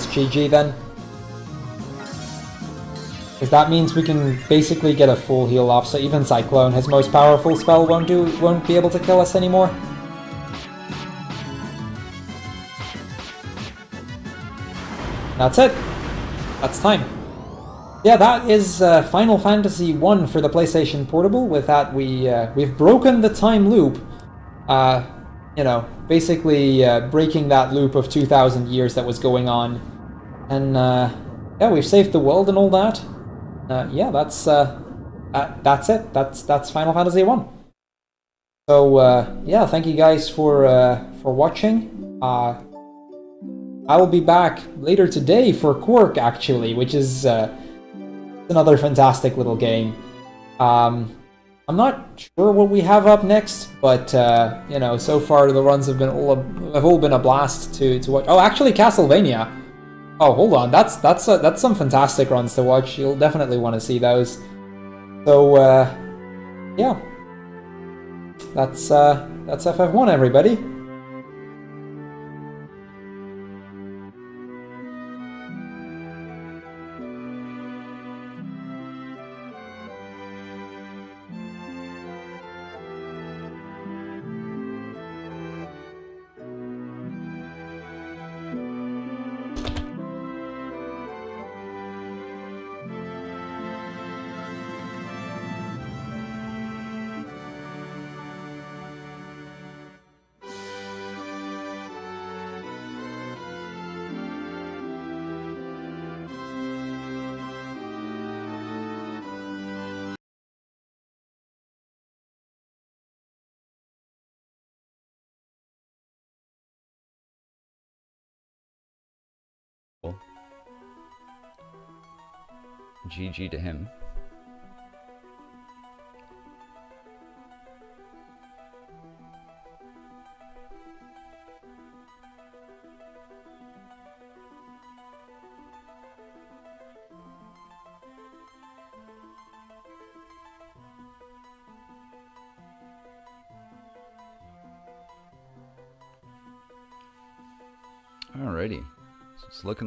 GG then. Because that means we can basically get a full heal off, so even Cyclone, his most powerful spell, won't be able to kill us anymore. That's it. That's time. Yeah, that is Final Fantasy 1 for the PlayStation Portable. With that, we've broken the time loop. You know, basically breaking that loop of 2,000 years that was going on. And yeah, we've saved the world and all that. Yeah, that's it. That's Final Fantasy 1. So yeah, thank you guys for watching. I will be back later today for Quirk, actually, which is another fantastic little game. I'm not sure what we have up next, but you know, so far the runs have all been a blast to watch. Oh, actually, Castlevania. Oh, hold on, that's some fantastic runs to watch. You'll definitely want to see those. So yeah, that's FF1, everybody. GG to him. Alrighty, so it's looking